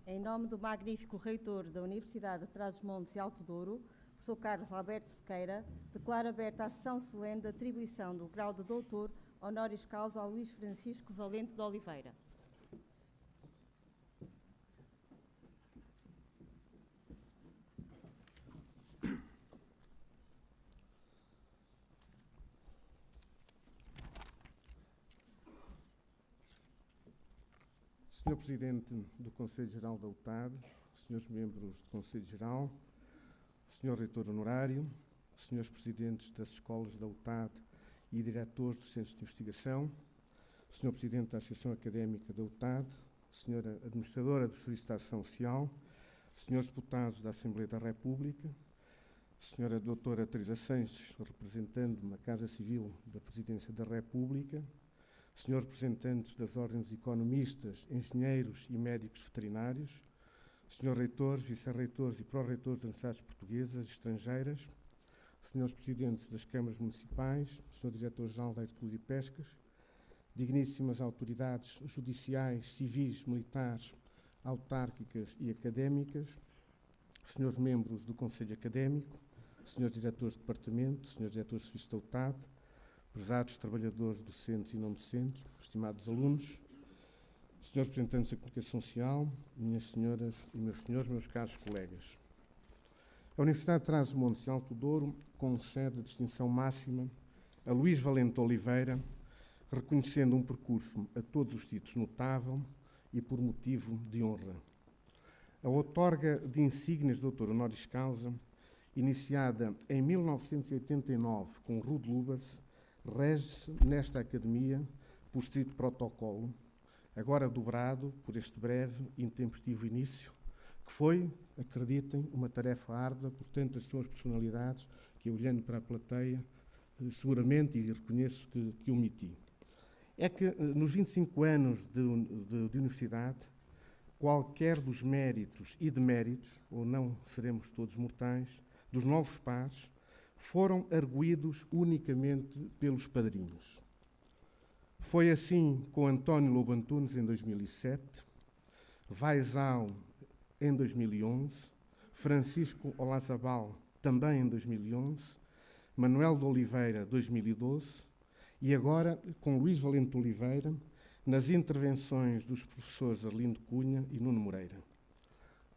Em nome do magnífico reitor da Universidade de Trás-os-Montes e Alto Douro, professor Carlos Alberto Sequeira, declaro aberta a sessão solene de atribuição do grau de doutor honoris causa ao Luís Francisco Valente de Oliveira. Senhor Presidente do Conselho Geral da UTAD, Senhores Membros do Conselho Geral, Senhor Reitor Honorário, Senhores Presidentes das Escolas da UTAD e Diretores dos Centros de Investigação, Senhor Presidente da Associação Académica da UTAD, Senhora Administradora do Serviço de Ação Social, Senhores Deputados da Assembleia da República, Senhora Doutora Teresa Sanches, representando-me a Casa Civil da Presidência da República, Senhores representantes das ordens de economistas, engenheiros e médicos veterinários, Senhores reitores, vice-reitores e pró-reitores das universidades portuguesas e estrangeiras, Senhores presidentes das câmaras municipais, Senhor Diretor-Geral da Agricultura e Pescas, digníssimas autoridades judiciais, civis, militares, autárquicas e académicas, Senhores membros do Conselho Académico, Senhores diretores de departamento, Senhores diretores de serviço da UTAD, prezados trabalhadores docentes e não docentes, estimados alunos, senhores representantes da comunicação social, minhas senhoras e meus senhores, meus caros colegas. A Universidade de Trás-os-Montes e Alto Douro concede a distinção máxima a Luís Valente Oliveira, reconhecendo um percurso a todos os títulos notável e por motivo de honra. A outorga de insígnias de doutor honoris causa, iniciada em 1989 com Rude Lubbers, rege-se nesta academia por estrito protocolo, agora dobrado por este breve e intempestivo início, que foi, acreditem, uma tarefa árdua por tantas são as personalidades que, olhando para a plateia, seguramente, e reconheço que omiti. É que nos 25 anos de universidade, qualquer dos méritos e deméritos, ou não seremos todos mortais, dos novos pares, foram arguídos unicamente pelos padrinhos. Foi assim com António Lobo Antunes em 2007, Vaisal em 2011, Francisco Olazabal também em 2011, Manuel de Oliveira 2012 e agora com Luís Valente Oliveira nas intervenções dos professores Arlindo Cunha e Nuno Moreira.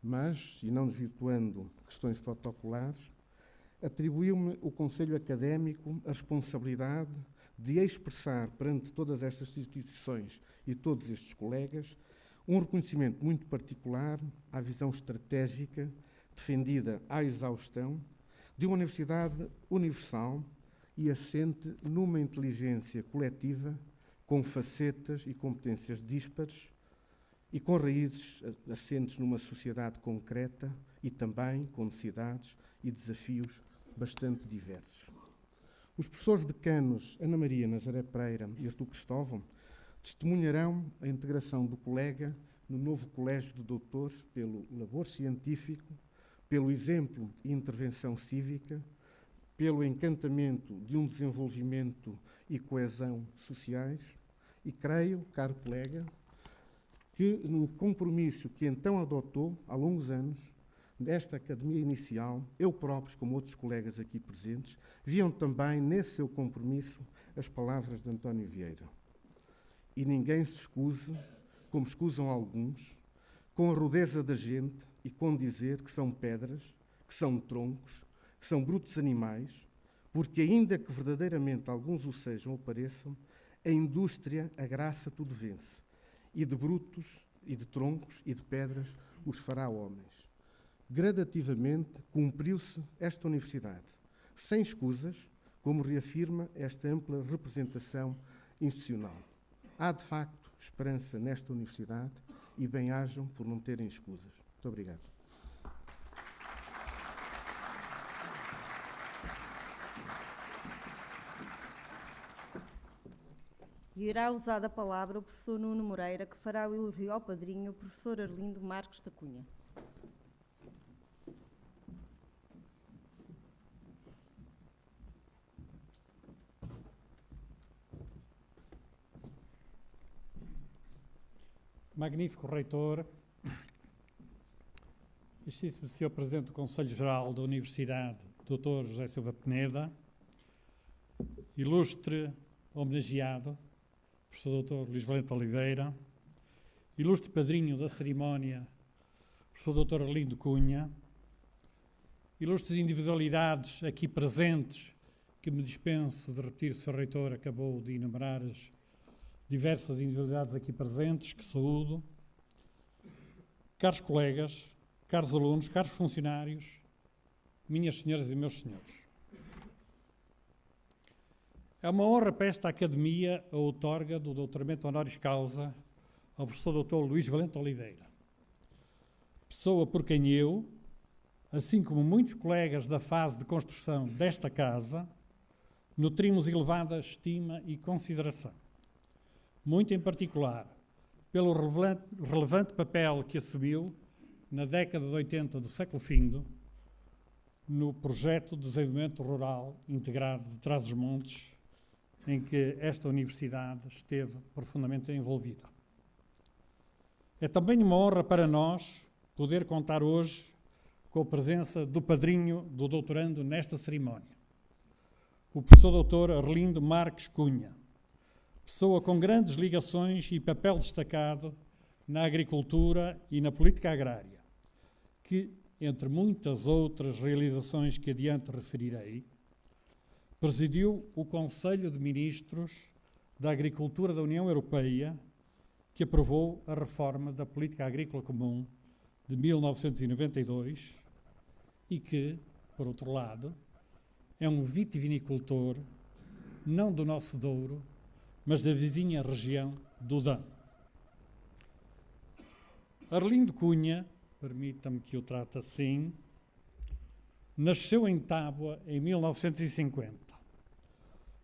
Mas, e não desvirtuando questões protocolares, atribuiu-me o Conselho Académico a responsabilidade de expressar perante todas estas instituições e todos estes colegas um reconhecimento muito particular à visão estratégica defendida à exaustão de uma universidade universal e assente numa inteligência coletiva com facetas e competências díspares e com raízes assentes numa sociedade concreta e também com necessidades e desafios bastante diversos. Os professores decanos Ana Maria Nazaré Pereira e Artur Cristóvão testemunharão a integração do colega no novo colégio de doutores pelo labor científico, pelo exemplo e intervenção cívica, pelo encantamento de um desenvolvimento e coesão sociais e creio, caro colega, que no compromisso que então adotou há longos anos, desta academia inicial, eu próprio, como outros colegas aqui presentes, viam também nesse seu compromisso as palavras de António Vieira. E ninguém se escuse, como escusam alguns, com a rudeza da gente e com dizer que são pedras, que são troncos, que são brutos animais, porque ainda que verdadeiramente alguns o sejam ou pareçam, a indústria, a graça tudo vence, e de brutos, e de troncos, e de pedras os fará homens. Gradativamente cumpriu-se esta universidade, sem escusas, como reafirma esta ampla representação institucional. Há, de facto, esperança nesta universidade e bem-ajam por não terem escusas. Muito obrigado. E irá usar a palavra o professor Nuno Moreira, que fará o elogio ao padrinho, o professor Arlindo Marques da Cunha. Magnífico reitor, Excelentíssimo Sr. Presidente do Conselho Geral da Universidade, Dr. José Silva Peneda, ilustre homenageado, Professor Dr. Luís Valente Oliveira, ilustre padrinho da cerimónia, Professor Dr. Arlindo Cunha, ilustres individualidades aqui presentes, que me dispenso de repetir, o Sr. Reitor acabou de enumerar as diversas individualidades aqui presentes, que saúdo, caros colegas, caros alunos, caros funcionários, minhas senhoras e meus senhores. É uma honra para esta Academia a outorga do doutoramento honoris causa ao professor Dr. Luís Valente Oliveira, pessoa por quem eu, assim como muitos colegas da fase de construção desta casa, nutrimos elevada estima e consideração. Muito em particular, pelo relevante papel que assumiu na década de 80 do século findo, no projeto de desenvolvimento rural integrado de Trás-os-Montes, em que esta universidade esteve profundamente envolvida. É também uma honra para nós poder contar hoje com a presença do padrinho do doutorando nesta cerimónia, o professor Dr. Arlindo Marques Cunha, pessoa com grandes ligações e papel destacado na agricultura e na política agrária, que, entre muitas outras realizações que adiante referirei, presidiu o Conselho de Ministros da Agricultura da União Europeia, que aprovou a reforma da Política Agrícola Comum de 1992 e que, por outro lado, é um vitivinicultor, não do nosso Douro, mas da vizinha região do Dão. Arlindo Cunha, permita-me que o trate assim, nasceu em Tábua em 1950.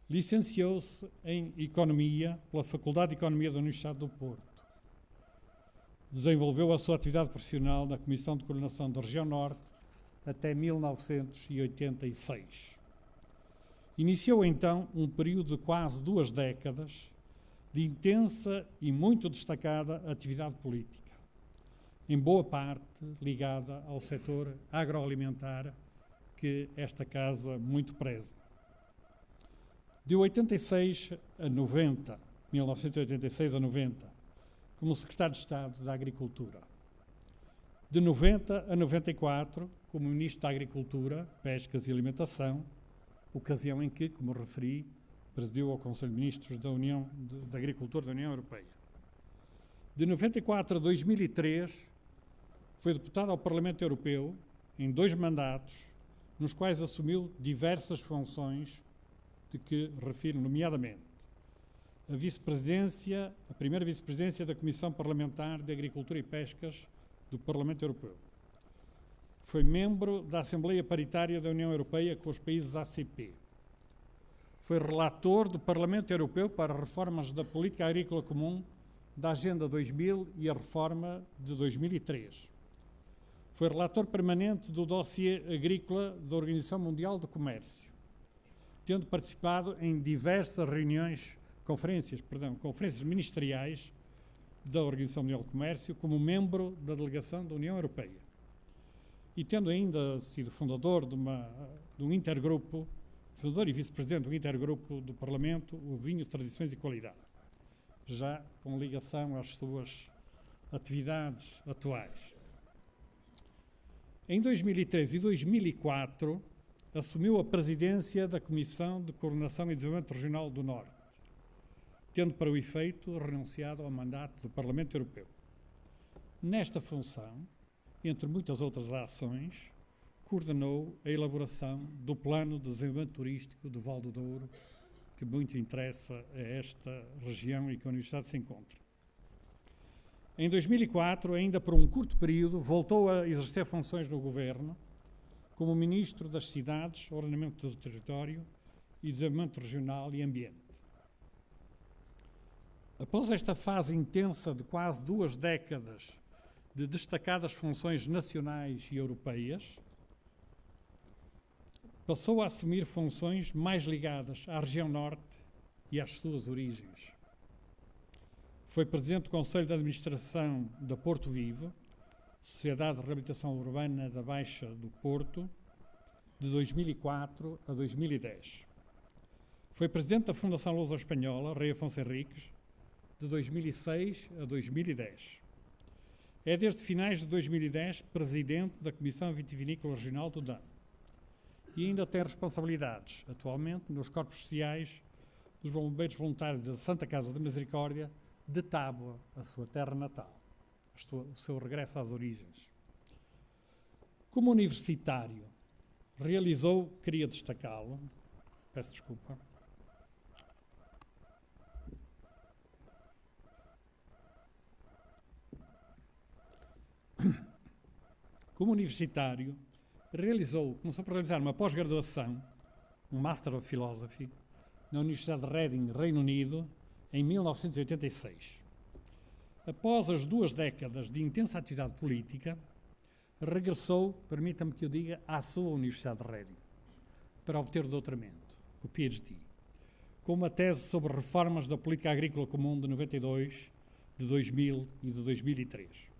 Licenciou-se em Economia pela Faculdade de Economia da Universidade do Porto. Desenvolveu a sua atividade profissional na Comissão de Coordenação da Região Norte até 1986. Iniciou então um período de quase 2 décadas de intensa e muito destacada atividade política, em boa parte ligada ao setor agroalimentar que esta casa muito preza. De 1986 a 90, como secretário de Estado da Agricultura. De 90 a 94, como Ministro da Agricultura, Pescas e Alimentação, ocasião em que, como referi, presidiu ao Conselho de Ministros da Agricultura da União Europeia. De 94 a 2003, foi deputado ao Parlamento Europeu em 2 mandatos, nos quais assumiu diversas funções, de que refiro nomeadamente a primeira vice-presidência da Comissão Parlamentar de Agricultura e Pescas do Parlamento Europeu. Foi membro da Assembleia Paritária da União Europeia com os países ACP. Foi relator do Parlamento Europeu para reformas da Política Agrícola Comum da Agenda 2000 e a reforma de 2003. Foi relator permanente do dossiê agrícola da Organização Mundial do Comércio, tendo participado em diversas conferências ministeriais da Organização Mundial do Comércio como membro da delegação da União Europeia e tendo ainda sido fundador de um intergrupo, fundador e vice-presidente do intergrupo do Parlamento, o Vinho, Tradições e Qualidade, já com ligação às suas atividades atuais. Em 2003 e 2004, assumiu a presidência da Comissão de Coordenação e Desenvolvimento Regional do Norte, tendo para o efeito renunciado ao mandato do Parlamento Europeu. Nesta função, entre muitas outras ações, coordenou a elaboração do Plano de Desenvolvimento Turístico do Val do Douro, que muito interessa a esta região e que a Universidade se encontra. Em 2004, ainda por um curto período, voltou a exercer funções no Governo como Ministro das Cidades, Ordenamento do Território e Desenvolvimento Regional e Ambiente. Após esta fase intensa de quase 2 décadas de destacadas funções nacionais e europeias, passou a assumir funções mais ligadas à região Norte e às suas origens. Foi Presidente do Conselho de Administração da Porto Vivo, Sociedade de Reabilitação Urbana da Baixa do Porto, de 2004 a 2010. Foi presidente da Fundação Luso-Espanhola Rei Afonso Henriques, de 2006 a 2010. É desde finais de 2010 presidente da Comissão Vitivinícola Regional do DAM e ainda tem responsabilidades, atualmente, nos corpos sociais dos bombeiros voluntários da Santa Casa da Misericórdia de Tábua, a sua terra natal, o seu regresso às origens. Como universitário, queria destacá-lo, peço desculpa, como universitário, começou por realizar uma pós-graduação, um Master of Philosophy, na Universidade de Reading, Reino Unido, em 1986. Após as 2 décadas de intensa atividade política, regressou, permita-me que eu diga, à sua Universidade de Reading, para obter o doutoramento, o PhD, com uma tese sobre reformas da política agrícola comum de 92, de 2000 e de 2003.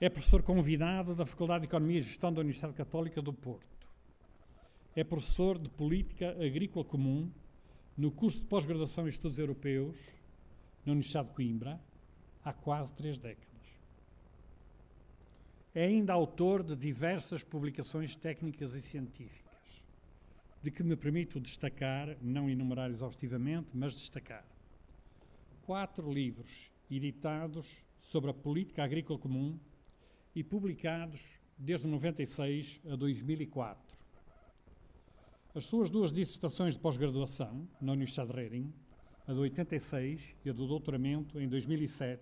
É professor convidado da Faculdade de Economia e Gestão da Universidade Católica do Porto. É professor de Política Agrícola Comum no curso de pós-graduação em Estudos Europeus na Universidade de Coimbra há quase 3 décadas. É ainda autor de diversas publicações técnicas e científicas, de que me permito destacar, não enumerar exaustivamente, mas destacar 4 livros editados sobre a política agrícola comum e publicados desde 96 a 2004. As suas 2 dissertações de pós-graduação na Universidade de Reading, a de 86 e a do doutoramento em 2007,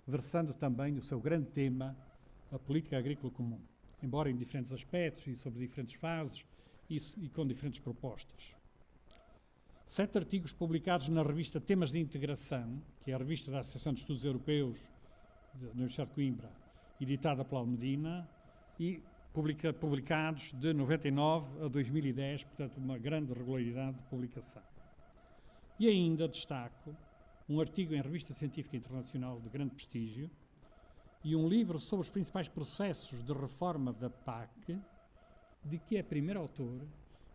versando também o seu grande tema, a política agrícola comum, embora em diferentes aspectos e sobre diferentes fases e com diferentes propostas. 7 artigos publicados na revista Temas de Integração, que é a revista da Associação de Estudos Europeus da Universidade de Coimbra, editada pela Almedina, e publicados de 99 a 2010, portanto uma grande regularidade de publicação. E ainda destaco um artigo em revista científica internacional de grande prestígio e um livro sobre os principais processos de reforma da PAC, de que é primeiro autor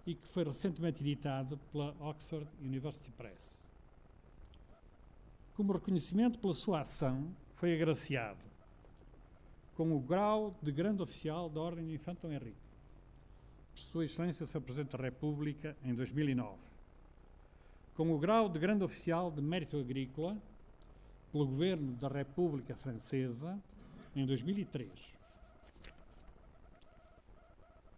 e que foi recentemente editado pela Oxford University Press. Como reconhecimento pela sua ação, foi agraciado com o grau de Grande Oficial da Ordem do Infante Dom Henrique, por Sua Excelência o Sr. Presidente da República, em 2009. Com o grau de Grande Oficial de Mérito Agrícola, pelo Governo da República Francesa, em 2003.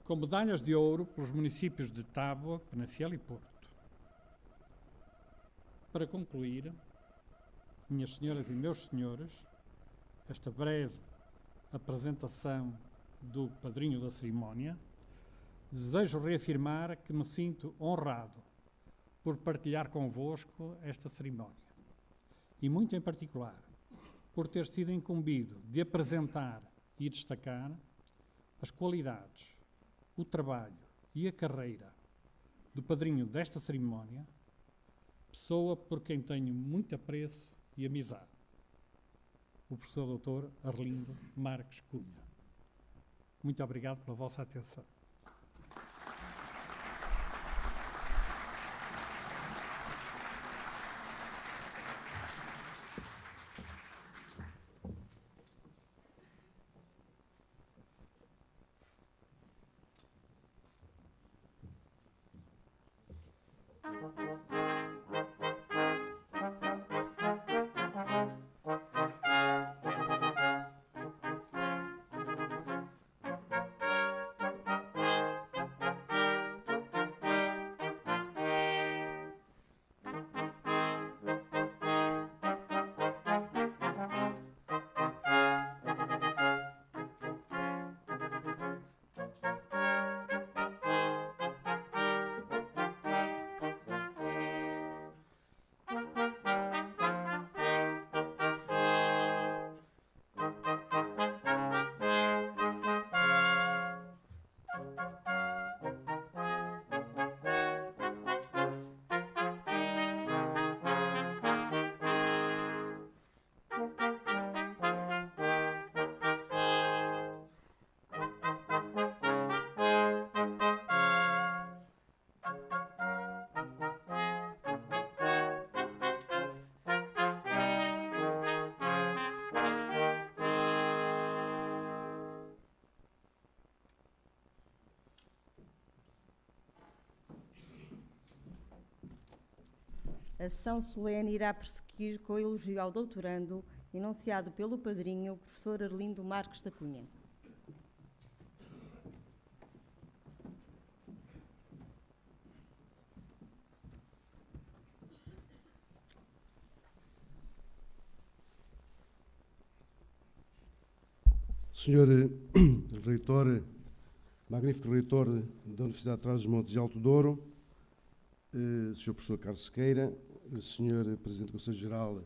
Com medalhas de ouro pelos municípios de Tábua, Penafiel e Porto. Para concluir, minhas senhoras e meus senhores, esta breve apresentação do padrinho da cerimónia, desejo reafirmar que me sinto honrado por partilhar convosco esta cerimónia e, muito em particular, por ter sido incumbido de apresentar e destacar as qualidades, o trabalho e a carreira do padrinho desta cerimónia, pessoa por quem tenho muito apreço e amizade, o professor Dr. Arlindo Marques Cunha. Muito obrigado pela vossa atenção. A sessão solene irá prosseguir com o elogio ao doutorando, enunciado pelo padrinho, professor Arlindo Marques da Cunha. Senhor reitor, magnífico reitor da Universidade de Trás-os-Montes e Alto Douro, Sr. professor Carlos Sequeira, Sr. presidente do Conselho Geral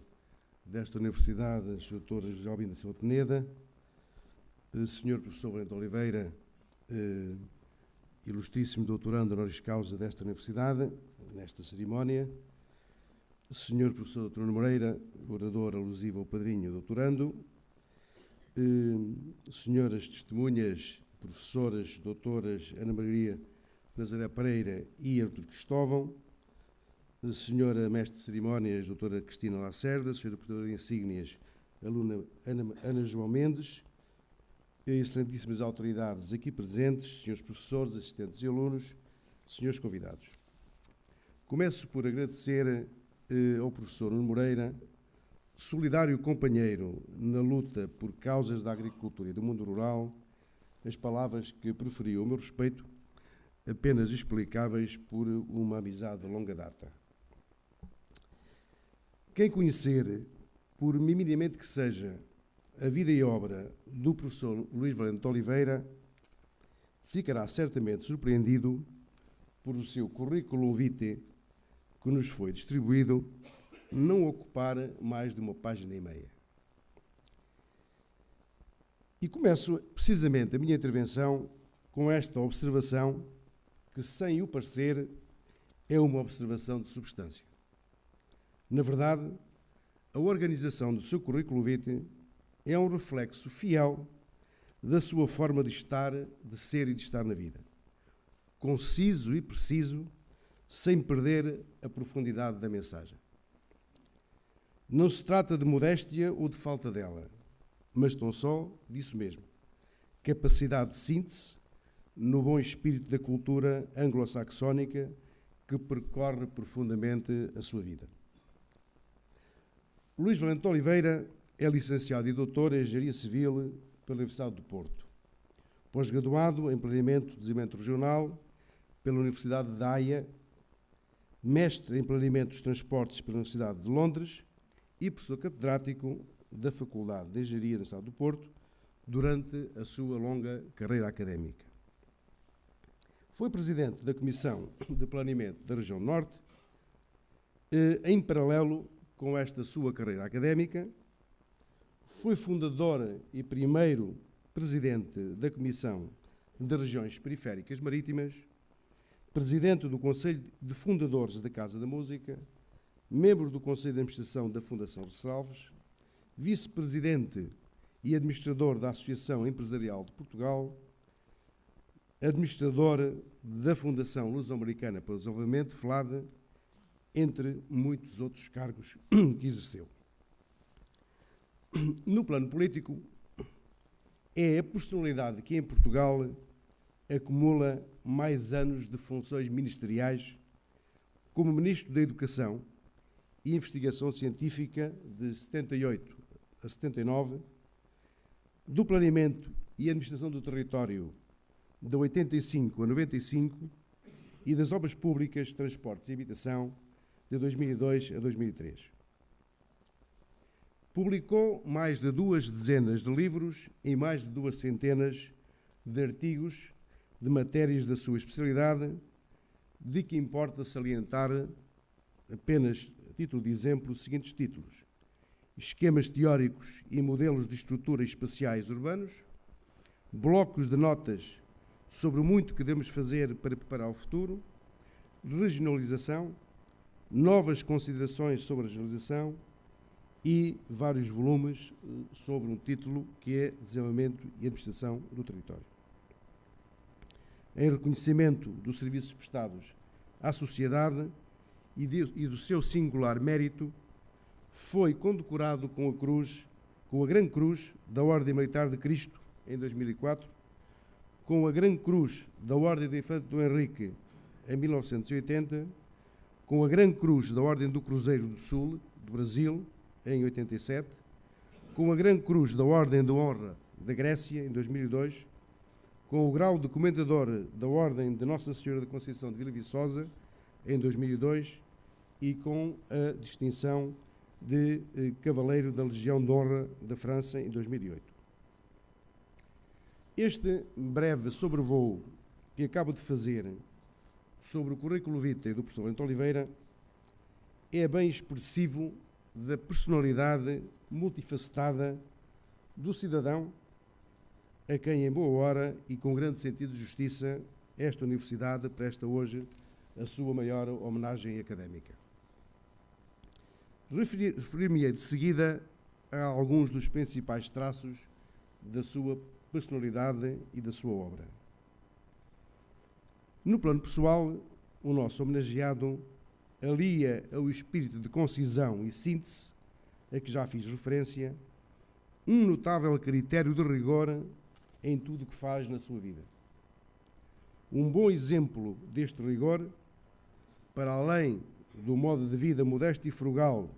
desta Universidade, Sr. Dr. José Albino da Silva Peneda, Sr. professor Valente Oliveira, ilustríssimo doutorando honoris causa desta Universidade, nesta cerimónia, Sr. professor Dr. Moreira, orador alusivo ao padrinho doutorando, senhoras testemunhas, professoras, doutoras Ana Maria Nazaré Pereira e Artur Cristóvão, senhora mestre de cerimónias, doutora Cristina Lacerda, senhora portadora insígnias, aluna Ana João Mendes, excelentíssimas autoridades aqui presentes, senhores professores, assistentes e alunos, senhores convidados. Começo por agradecer ao professor Nuno Moreira, solidário companheiro na luta por causas da agricultura e do mundo rural, as palavras que proferiu a meu respeito, apenas explicáveis por uma amizade de longa data. Quem conhecer, por minimamente que seja, a vida e obra do professor Luís Valente Oliveira, ficará certamente surpreendido por o seu currículo vitae que nos foi distribuído não ocupar mais de uma página e meia. E começo precisamente a minha intervenção com esta observação que, sem o parecer, é uma observação de substância. Na verdade, a organização do seu currículo vitae é um reflexo fiel da sua forma de estar, de ser e de estar na vida. Conciso e preciso, sem perder a profundidade da mensagem. Não se trata de modéstia ou de falta dela, mas tão só disso mesmo. Capacidade de síntese no bom espírito da cultura anglo-saxónica que percorre profundamente a sua vida. Luís Valente Oliveira é licenciado e doutor em Engenharia Civil pela Universidade do Porto. Pós-graduado em Planeamento e Desenvolvimento Regional pela Universidade de Haia, mestre em Planeamento dos Transportes pela Universidade de Londres e professor catedrático da Faculdade de Engenharia da Universidade do Porto durante a sua longa carreira académica. Foi presidente da Comissão de Planeamento da Região Norte. Em paralelo com esta sua carreira académica, foi fundador e primeiro presidente da Comissão de Regiões Periféricas Marítimas, presidente do Conselho de Fundadores da Casa da Música, membro do Conselho de Administração da Fundação Ressalves, vice-presidente e administrador da Associação Empresarial de Portugal, administrador da Fundação Luso-Americana para o Desenvolvimento, FLADA, entre muitos outros cargos que exerceu. No plano político, é a personalidade que em Portugal acumula mais anos de funções ministeriais como Ministro da Educação e Investigação Científica de 78 a 79, do Planeamento e Administração do Território de 85 a 95 e das Obras Públicas, Transportes e Habitação de 2002 a 2003. Publicou mais de 2 dezenas de livros e mais de 2 centenas de artigos de matérias da sua especialidade, de que importa salientar apenas, a título de exemplo, os seguintes títulos: Esquemas teóricos e modelos de estrutura espaciais urbanos, blocos de notas sobre o muito que devemos fazer para preparar o futuro, regionalização, novas considerações sobre a regionalização e vários volumes sobre um título que é Desenvolvimento e Administração do Território. Em reconhecimento dos serviços prestados à sociedade e do seu singular mérito, foi condecorado com a Grande Cruz da Ordem Militar de Cristo, em 2004, com a Grande Cruz da Ordem do Infante Dom Henrique, em 1980, com a Grande Cruz da Ordem do Cruzeiro do Sul, do Brasil, em 87, com a Grande Cruz da Ordem de Honra da Grécia, em 2002, com o grau de Comendador da Ordem de Nossa Senhora da Conceição de Vila Viçosa, em 2002, e com a distinção de Cavaleiro da Legião de Honra da França, em 2008. Este breve sobrevoo que acabo de fazer sobre o currículo vitae do professor Valente Oliveira é bem expressivo da personalidade multifacetada do cidadão a quem, em boa hora e com grande sentido de justiça, esta Universidade presta hoje a sua maior homenagem académica. Referir-me-ei de seguida a alguns dos principais traços da sua personalidade e da sua obra. No plano pessoal, o nosso homenageado alia ao espírito de concisão e síntese, a que já fiz referência, um notável critério de rigor em tudo o que faz na sua vida. Um bom exemplo deste rigor, para além do modo de vida modesto e frugal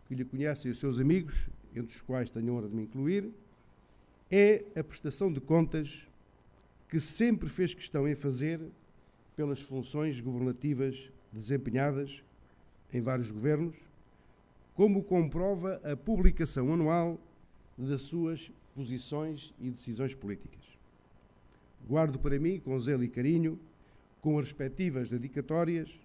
que lhe conhecem os seus amigos, entre os quais tenho a honra de me incluir, é a prestação de contas que sempre fez questão em fazer pelas funções governativas desempenhadas em vários governos, como comprova a publicação anual das suas posições e decisões políticas. Guardo para mim, com zelo e carinho, com as respectivas dedicatórias,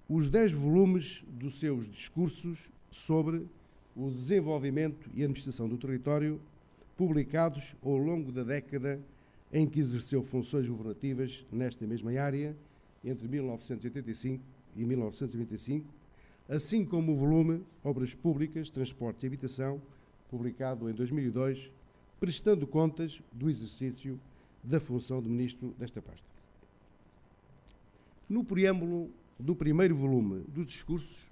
os 10 volumes dos seus discursos sobre o desenvolvimento e administração do território, publicados ao longo da década em que exerceu funções governativas nesta mesma área, entre 1985 e 1995, assim como o volume Obras Públicas, Transportes e Habitação, publicado em 2002, prestando contas do exercício da função de Ministro desta pasta. No preâmbulo do primeiro volume dos discursos,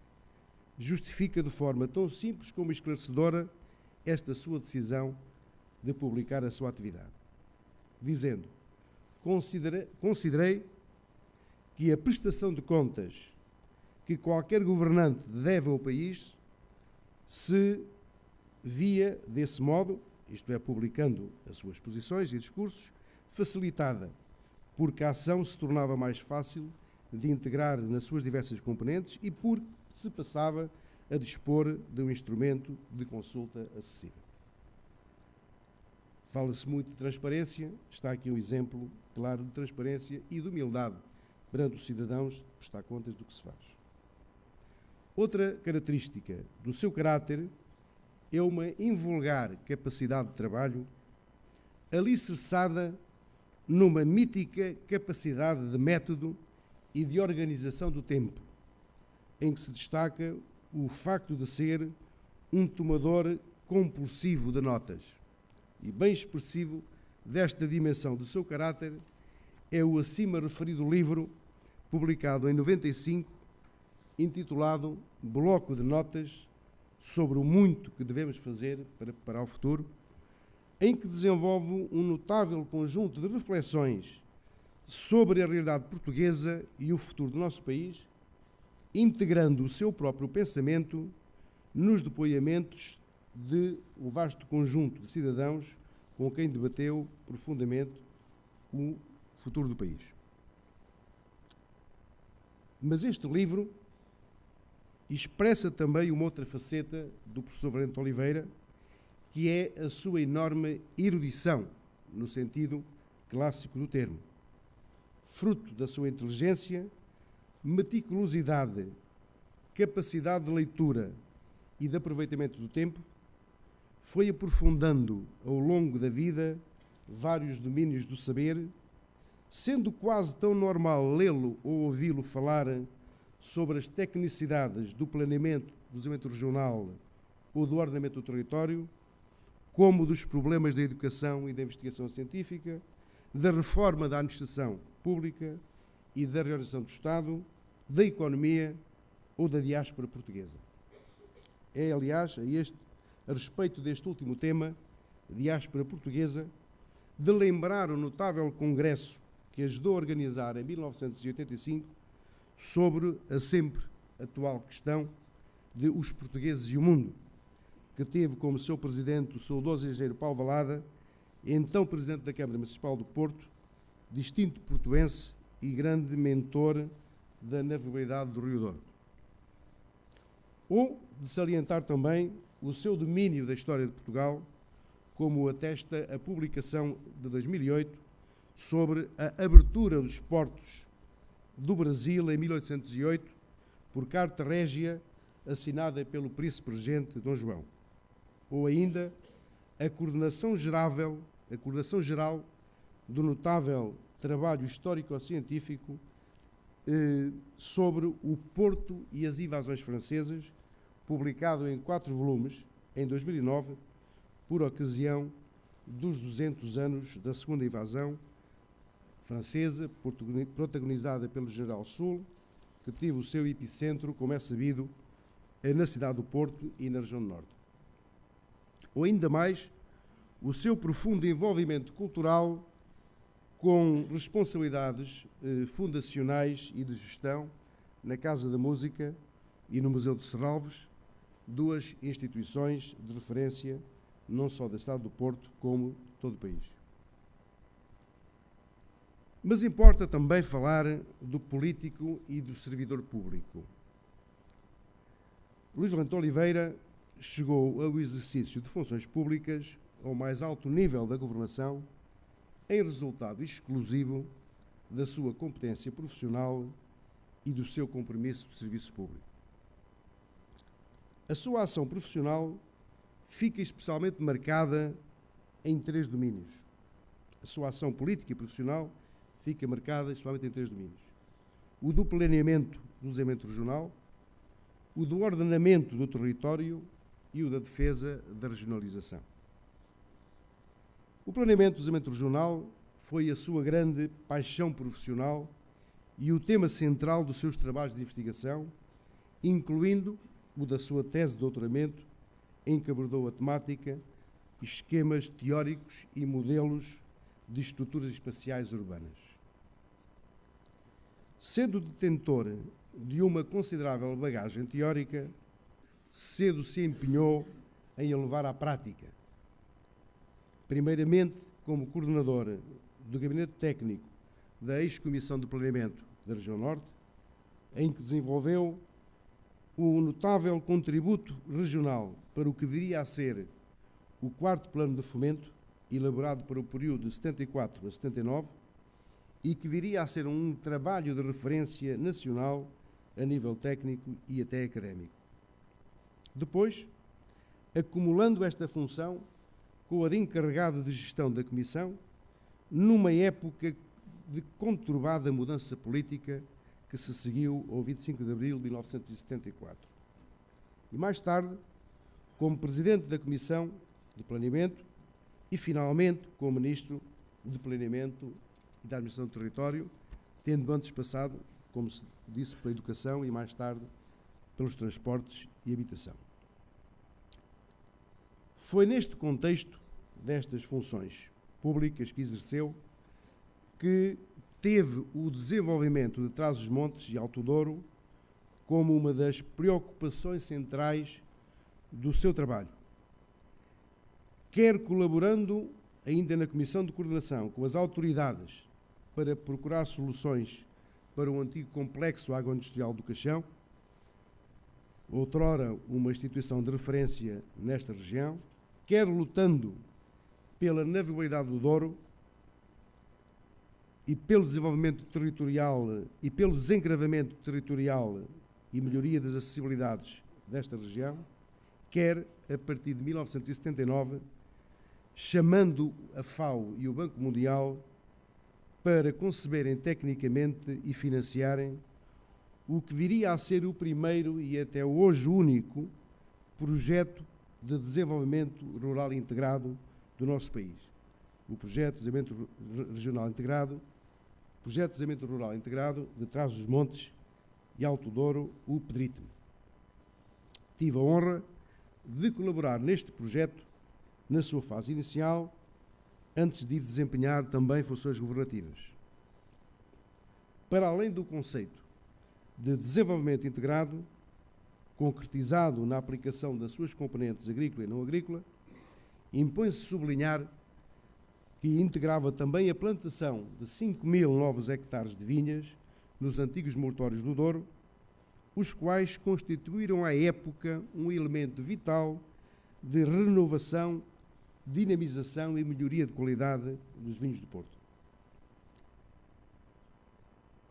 justifica de forma tão simples como esclarecedora esta sua decisão de publicar a sua atividade, dizendo: considerei que a prestação de contas que qualquer governante deve ao país se via desse modo, isto é, publicando as suas posições e discursos, facilitada, porque a ação se tornava mais fácil de integrar nas suas diversas componentes e porque se passava a dispor de um instrumento de consulta acessível. Fala-se muito de transparência, está aqui um exemplo claro de transparência e de humildade perante os cidadãos de prestar contas do que se faz. Outra característica do seu caráter é uma invulgar capacidade de trabalho alicerçada numa mítica capacidade de método e de organização do tempo, em que se destaca o facto de ser um tomador compulsivo de notas. E bem expressivo desta dimensão do seu caráter é o acima referido livro, publicado em 95, intitulado Bloco de Notas sobre o muito que devemos fazer para preparar o futuro, em que desenvolve um notável conjunto de reflexões sobre a realidade portuguesa e o futuro do nosso país, integrando o seu próprio pensamento nos depoimentos de um vasto conjunto de cidadãos com quem debateu profundamente o futuro do país. Mas este livro expressa também uma outra faceta do professor Valente Oliveira, que é a sua enorme erudição, no sentido clássico do termo. Fruto da sua inteligência, meticulosidade, capacidade de leitura e de aproveitamento do tempo, foi aprofundando ao longo da vida vários domínios do saber, sendo quase tão normal lê-lo ou ouvi-lo falar sobre as tecnicidades do planeamento do desenvolvimento regional ou do ordenamento do território, como dos problemas da educação e da investigação científica, da reforma da administração pública e da reorganização do Estado, da economia ou da diáspora portuguesa. É, aliás, a respeito deste último tema, diáspora portuguesa, de lembrar o notável congresso que ajudou a organizar em 1985 sobre a sempre atual questão de os portugueses e o mundo, que teve como seu presidente o saudoso engenheiro Paulo Valada, então presidente da Câmara Municipal do Porto, distinto portuense e grande mentor da navegabilidade do Rio Douro. Ou de salientar também o seu domínio da história de Portugal, como atesta a publicação de 2008 sobre a abertura dos portos do Brasil em 1808, por carta régia assinada pelo príncipe regente Dom João. Ou ainda a coordenação geral do notável trabalho histórico-científico sobre o Porto e as invasões francesas, publicado em 4 volumes, em 2009, por ocasião dos 200 anos da segunda invasão francesa, protagonizada pelo General Sul, que teve o seu epicentro, como é sabido, na cidade do Porto e na região do Norte. Ou ainda mais, o seu profundo envolvimento cultural com responsabilidades fundacionais e de gestão na Casa da Música e no Museu de Serralves, 2 instituições de referência não só da cidade do Porto, como todo o país. Mas importa também falar do político e do servidor público. Luís Valente Oliveira chegou ao exercício de funções públicas ao mais alto nível da governação, em resultado exclusivo da sua competência profissional e do seu compromisso de serviço público. A sua ação profissional fica especialmente marcada em 3 domínios. A sua ação política e profissional fica marcada especialmente em 3 domínios. O do planeamento do desenvolvimento regional, o do ordenamento do território e o da defesa da regionalização. O planeamento do desenvolvimento regional foi a sua grande paixão profissional e o tema central dos seus trabalhos de investigação, incluindo o da sua tese de doutoramento, em que abordou a temática, esquemas teóricos e modelos de estruturas espaciais urbanas. Sendo detentor de uma considerável bagagem teórica, cedo se empenhou em a levar à prática. Primeiramente, como coordenador do Gabinete Técnico da Ex-Comissão de Planeamento da Região Norte, em que desenvolveu o notável contributo regional para o que viria a ser o 4º Plano de Fomento, elaborado para o período de 74 a 79, e que viria a ser um trabalho de referência nacional a nível técnico e até académico. Depois, acumulando esta função com a de encarregado de gestão da Comissão, numa época de conturbada mudança política que se seguiu ao 25 de abril de 1974. E mais tarde, como Presidente da Comissão de Planeamento e, finalmente, como Ministro de Planeamento e da Administração do Território, tendo antes passado, como se disse, pela Educação e mais tarde pelos Transportes e Habitação. Foi neste contexto destas funções públicas que exerceu que teve o desenvolvimento de Trás-os-Montes e Alto Douro como uma das preocupações centrais do seu trabalho. Quer colaborando, ainda na Comissão de Coordenação, com as autoridades para procurar soluções para o antigo complexo agroindustrial do Caixão, outrora uma instituição de referência nesta região, quer lutando pela navegabilidade do Douro e pelo desenvolvimento territorial e pelo desencravamento territorial e melhoria das acessibilidades desta região, quer, a partir de 1979, chamando a FAO e o Banco Mundial para conceberem tecnicamente e financiarem o que viria a ser o primeiro e até hoje único projeto de desenvolvimento rural integrado do nosso país. O Projeto de Desenvolvimento Regional Integrado, Projeto de Desenvolvimento Rural Integrado de Trás-os-Montes e Alto Douro, o PDRITM. Tive a honra de colaborar neste projeto na sua fase inicial, antes de desempenhar também funções governativas. Para além do conceito de desenvolvimento integrado, concretizado na aplicação das suas componentes agrícola e não agrícola, impõe-se sublinhar que integrava também a plantação de 5.000 novos hectares de vinhas nos antigos moratórios do Douro, os quais constituíram à época um elemento vital de renovação, dinamização e melhoria de qualidade dos vinhos do Porto.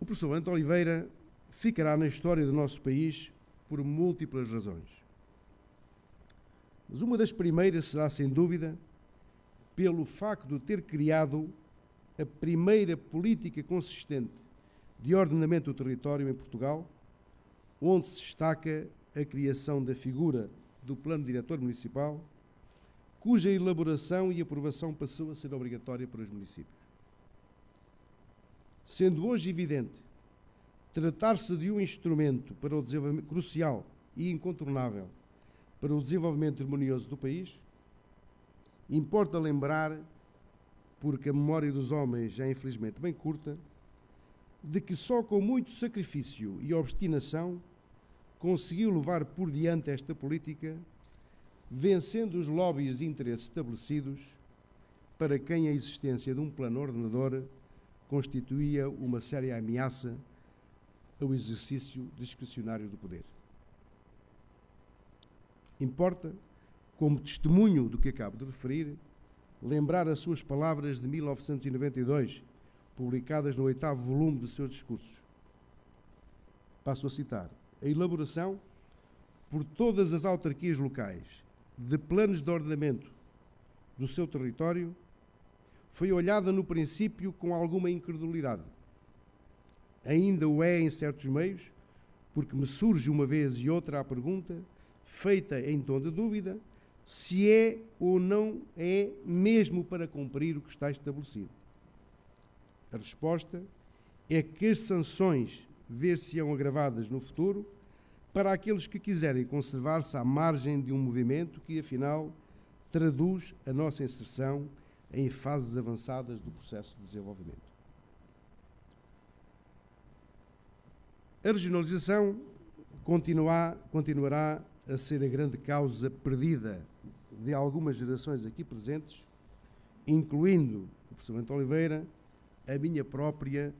O professor Valente Oliveira ficará na história do nosso país por múltiplas razões. Mas uma das primeiras será, sem dúvida, pelo facto de ter criado a primeira política consistente de ordenamento do território em Portugal, onde se destaca a criação da figura do Plano Diretor Municipal, cuja elaboração e aprovação passou a ser obrigatória para os municípios. Sendo hoje evidente tratar-se de um instrumento para o desenvolvimento crucial e incontornável para o desenvolvimento harmonioso do país, importa lembrar, porque a memória dos homens é infelizmente bem curta, de que só com muito sacrifício e obstinação conseguiu levar por diante esta política, vencendo os lobbies e interesses estabelecidos, para quem a existência de um plano ordenador constituía uma séria ameaça ao exercício discricionário do poder. Importa, como testemunho do que acabo de referir, lembrar as suas palavras de 1992, publicadas no 8º volume de seus discursos. Passo a citar: a elaboração por todas as autarquias locais de planos de ordenamento do seu território foi olhada no princípio com alguma incredulidade. Ainda o é em certos meios, porque me surge uma vez e outra a pergunta, feita em tom de dúvida, se é ou não é mesmo para cumprir o que está estabelecido. A resposta é que as sanções ver-se-ão agravadas no futuro para aqueles que quiserem conservar-se à margem de um movimento que, afinal, traduz a nossa inserção em fases avançadas do processo de desenvolvimento. A regionalização continuará a ser a grande causa perdida de algumas gerações aqui presentes, incluindo o professor Valente Oliveira, a minha própria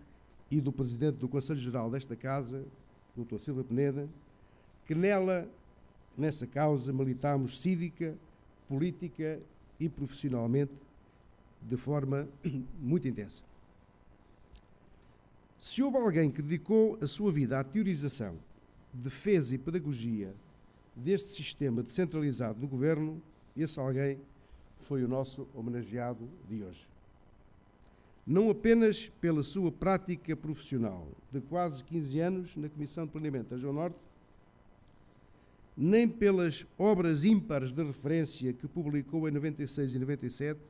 e do Presidente do Conselho Geral desta Casa, o Dr. Silva Peneda, que nessa causa, militámos cívica, política e profissionalmente de forma muito intensa. Se houve alguém que dedicou a sua vida à teorização, defesa e pedagogia deste sistema descentralizado do governo, esse alguém foi o nosso homenageado de hoje. Não apenas pela sua prática profissional de quase 15 anos na Comissão de Planeamento da Região Norte, nem pelas obras ímpares de referência que publicou em 96 e 97,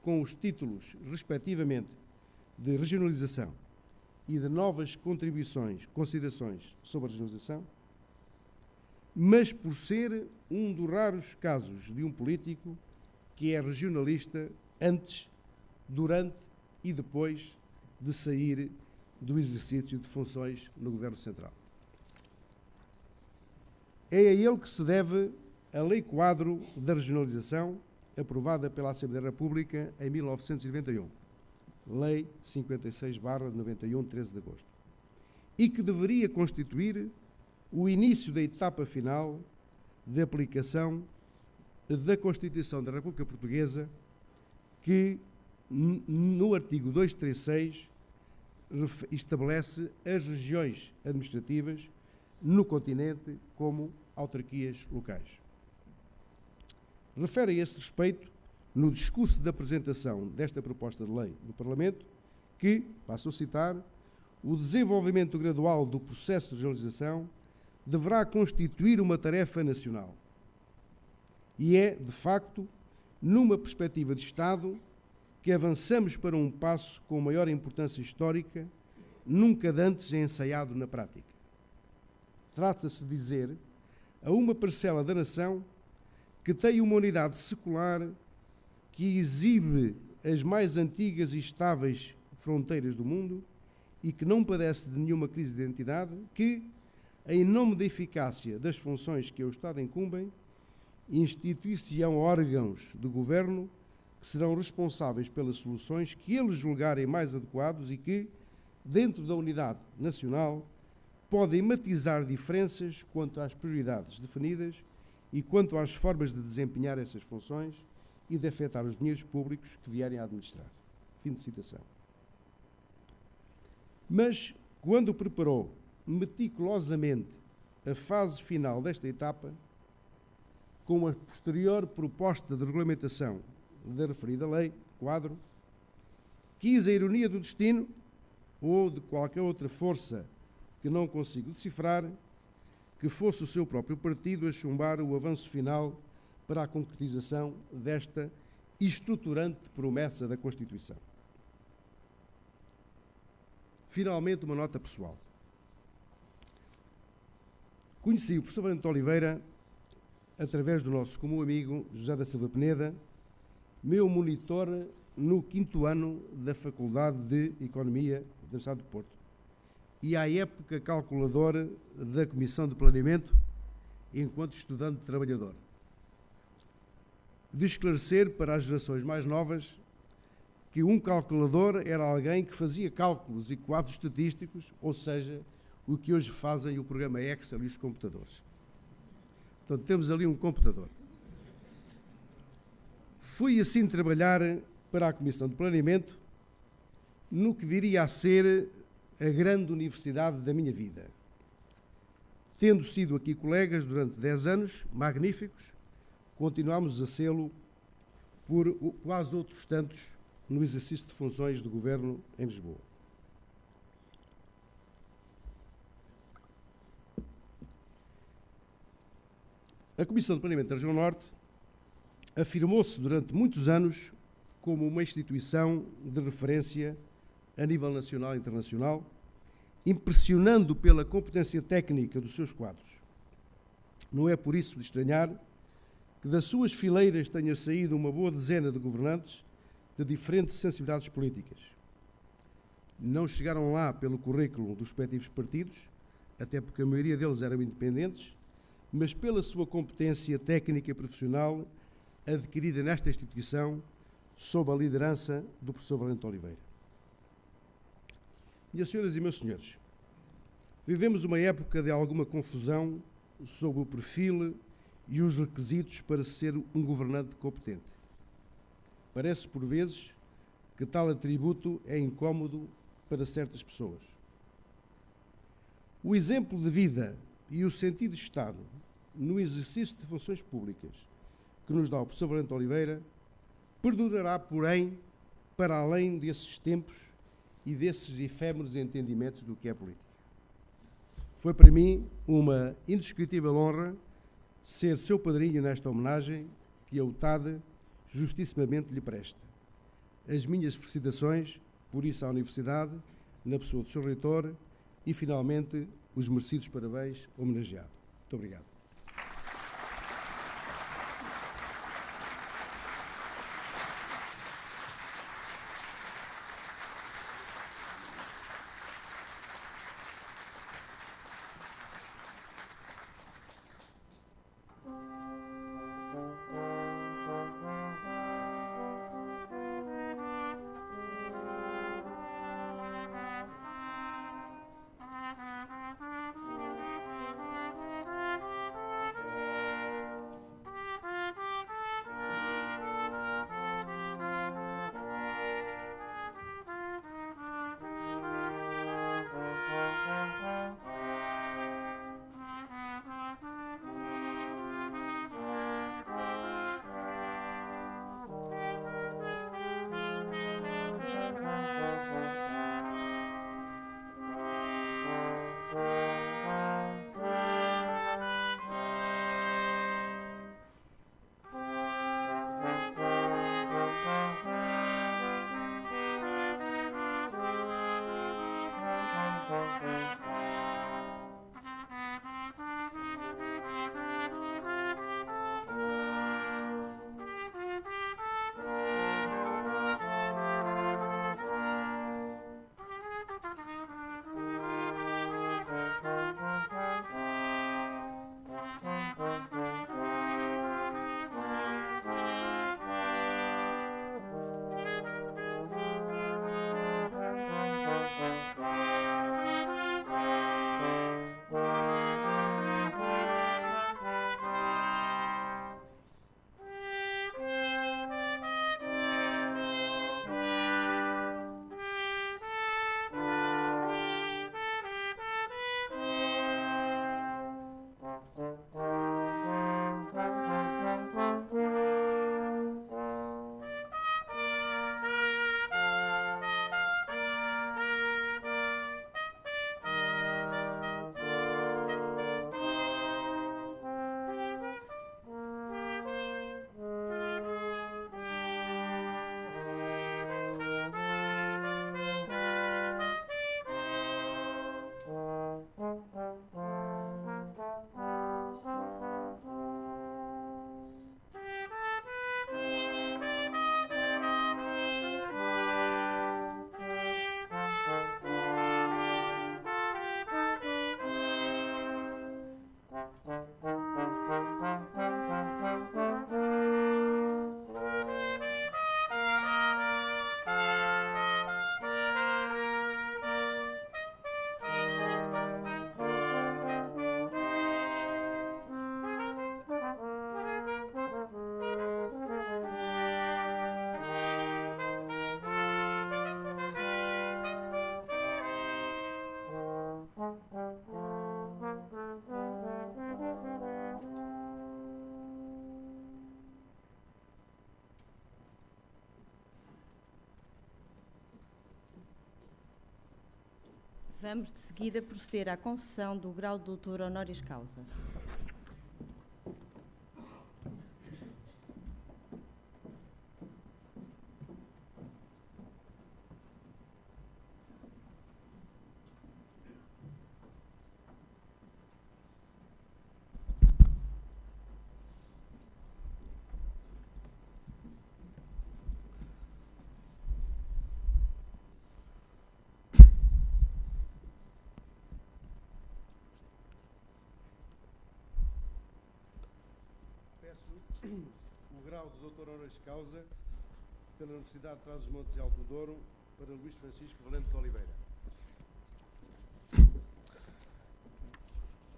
com os títulos, respectivamente, de regionalização e de novas considerações sobre a regionalização, mas por ser um dos raros casos de um político que é regionalista antes, durante e depois de sair do exercício de funções no Governo Central. É a ele que se deve a Lei Quadro da Regionalização, aprovada pela Assembleia da República em 1991, Lei 56/91, 13 de agosto, e que deveria constituir o início da etapa final de aplicação da Constituição da República Portuguesa, que no artigo 236 estabelece as regiões administrativas no continente como autarquias locais. Refere a esse respeito, no discurso de apresentação desta proposta de lei no Parlamento, que, passo a citar, o desenvolvimento gradual do processo de regionalização deverá constituir uma tarefa nacional. E é, de facto, numa perspectiva de Estado, que avançamos para um passo com maior importância histórica, nunca antes ensaiado na prática. Trata-se de dizer a uma parcela da nação que tem uma unidade secular que exibe as mais antigas e estáveis fronteiras do mundo e que não padece de nenhuma crise de identidade, que, em nome da eficácia das funções que ao Estado incumbem, instituir-se-ão órgãos do Governo que serão responsáveis pelas soluções que eles julgarem mais adequados e que, dentro da unidade nacional, podem matizar diferenças quanto às prioridades definidas e quanto às formas de desempenhar essas funções e de afetar os dinheiros públicos que vierem a administrar. Fim de citação. Mas, quando preparou meticulosamente a fase final desta etapa, com a posterior proposta de regulamentação da referida lei, quadro, quis a ironia do destino, ou de qualquer outra força que não consigo decifrar, que fosse o seu próprio partido a chumbar o avanço final para a concretização desta estruturante promessa da Constituição. Finalmente, uma nota pessoal. Conheci o professor Valente Oliveira através do nosso comum amigo José da Silva Peneda, meu monitor no 5º ano da Faculdade de Economia da Universidade do Porto e, à época, calculador da Comissão de Planeamento enquanto estudante trabalhador. De esclarecer para as gerações mais novas que um calculador era alguém que fazia cálculos e quadros estatísticos, ou seja, o que hoje fazem o programa Excel e os computadores. Portanto, temos ali um computador. Fui assim trabalhar para a Comissão de Planeamento no que viria a ser a grande universidade da minha vida. Tendo sido aqui colegas durante 10 anos, magníficos, continuámos a sê-lo por quase outros tantos no exercício de funções de governo em Lisboa. A Comissão de Planeamento da Região Norte afirmou-se durante muitos anos como uma instituição de referência a nível nacional e internacional, impressionando pela competência técnica dos seus quadros. Não é por isso de estranhar que das suas fileiras tenha saído uma boa dezena de governantes de diferentes sensibilidades políticas. Não chegaram lá pelo currículo dos respectivos partidos, até porque a maioria deles eram independentes, mas pela sua competência técnica e profissional adquirida nesta instituição sob a liderança do professor Valente Oliveira. Minhas senhoras e meus senhores, vivemos uma época de alguma confusão sobre o perfil e os requisitos para ser um governante competente. Parece, por vezes, que tal atributo é incómodo para certas pessoas. O exemplo de vida e o sentido de Estado no exercício de funções públicas que nos dá o professor Valente Oliveira perdurará, porém, para além desses tempos e desses efêmeros entendimentos do que é política. Foi para mim uma indescritível honra ser seu padrinho nesta homenagem que a UTAD justissimamente lhe presta. As minhas felicitações, por isso, à Universidade, na pessoa do Sr. Reitor, e, finalmente, os merecidos parabéns ao homenageado. Muito obrigado. Vamos, de seguida, proceder à concessão do grau de doutor honoris causa. O grau de doutor honoris causa pela Universidade de Trás-os-Montes e Alto Douro para Luís Francisco Valente de Oliveira.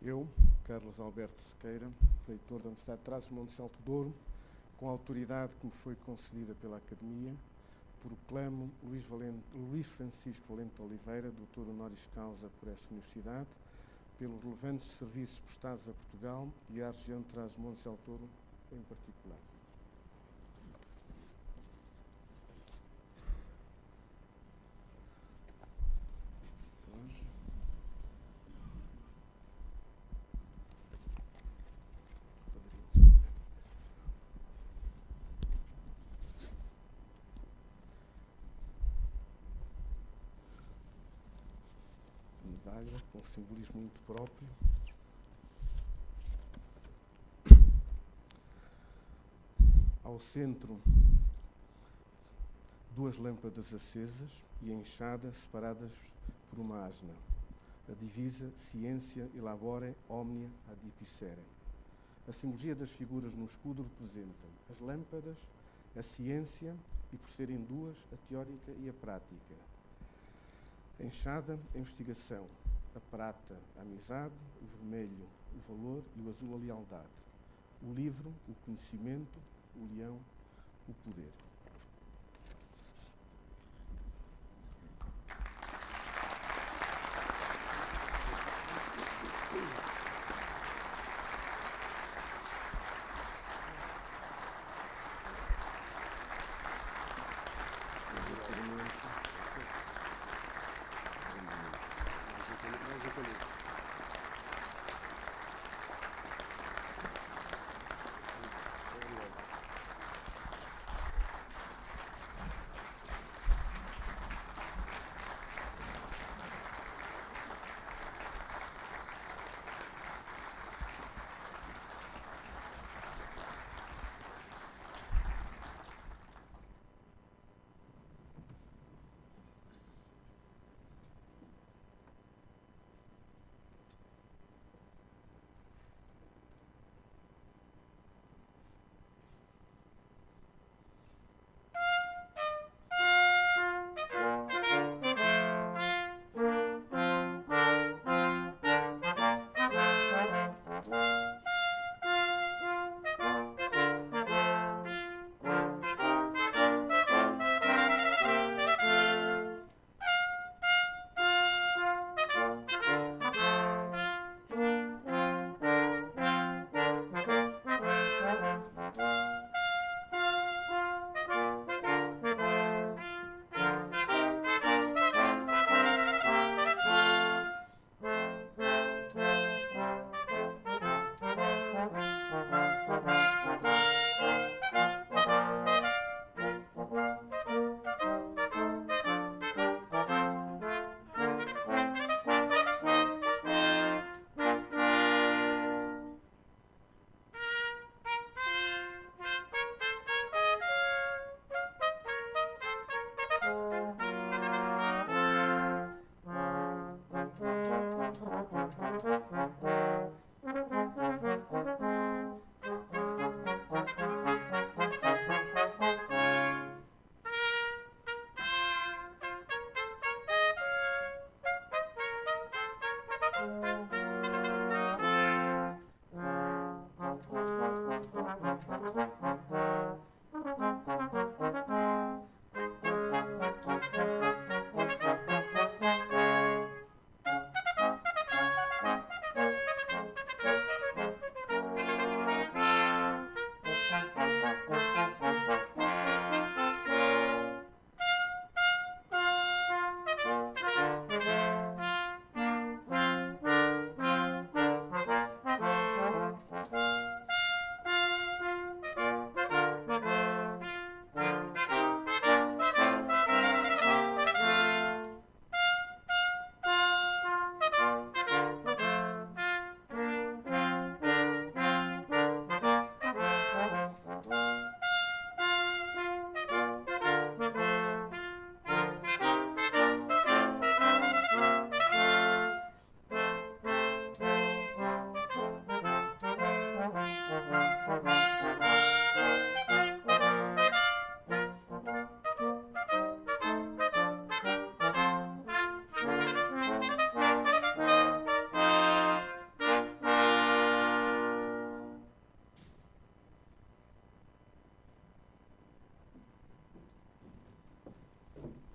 Eu, Carlos Alberto Sequeira, reitor da Universidade de Trás-os-Montes e Alto Douro, com a autoridade que me foi concedida pela Academia, proclamo Luís Francisco Valente de Oliveira, doutor honoris causa por esta Universidade, pelos relevantes serviços prestados a Portugal e à região de Trás-os-Montes e Alto Douro em particular. Medalha com simbolismo muito próprio. Ao centro, duas lâmpadas acesas e a enxada separadas por uma asna. A divisa Ciência elabore omnia adipicere. A simbologia das figuras no escudo representam as lâmpadas, a ciência e, por serem duas, a teórica e a prática. A enxada, a investigação. A prata, a amizade. O vermelho, o valor. E o azul, a lealdade. O livro, o conhecimento. O leão, o poder.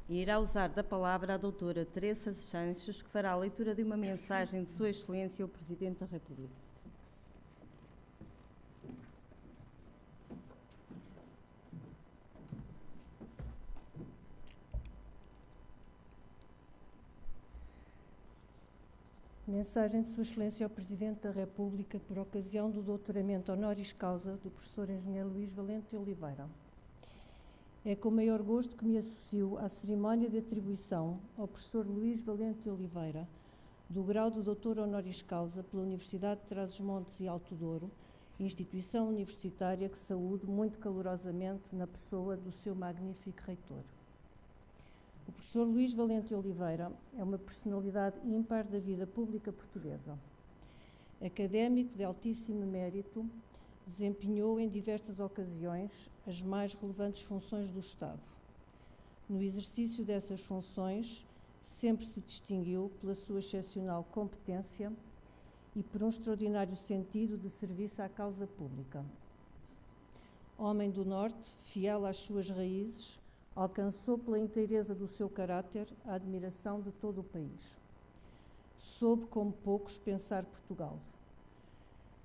Irá usar da palavra a doutora Teresa Sanches, que fará a leitura de uma mensagem de Sua Excelência o Presidente da República. Mensagem de Sua Excelência ao Presidente da República por ocasião do doutoramento honoris causa do professor engenheiro Luís Valente de Oliveira. É com maior gosto que me associo à cerimónia de atribuição ao professor Luís Valente de Oliveira do grau de doutor honoris causa pela Universidade de Trás-os-Montes e Alto Douro, instituição universitária que saúdo muito calorosamente na pessoa do seu magnífico reitor. O professor Luís Valente de Oliveira é uma personalidade ímpar da vida pública portuguesa. Académico de altíssimo mérito, desempenhou em diversas ocasiões as mais relevantes funções do Estado. No exercício dessas funções, sempre se distinguiu pela sua excepcional competência e por um extraordinário sentido de serviço à causa pública. Homem do Norte, fiel às suas raízes, alcançou pela inteireza do seu caráter a admiração de todo o país. Soube, como poucos, pensar Portugal.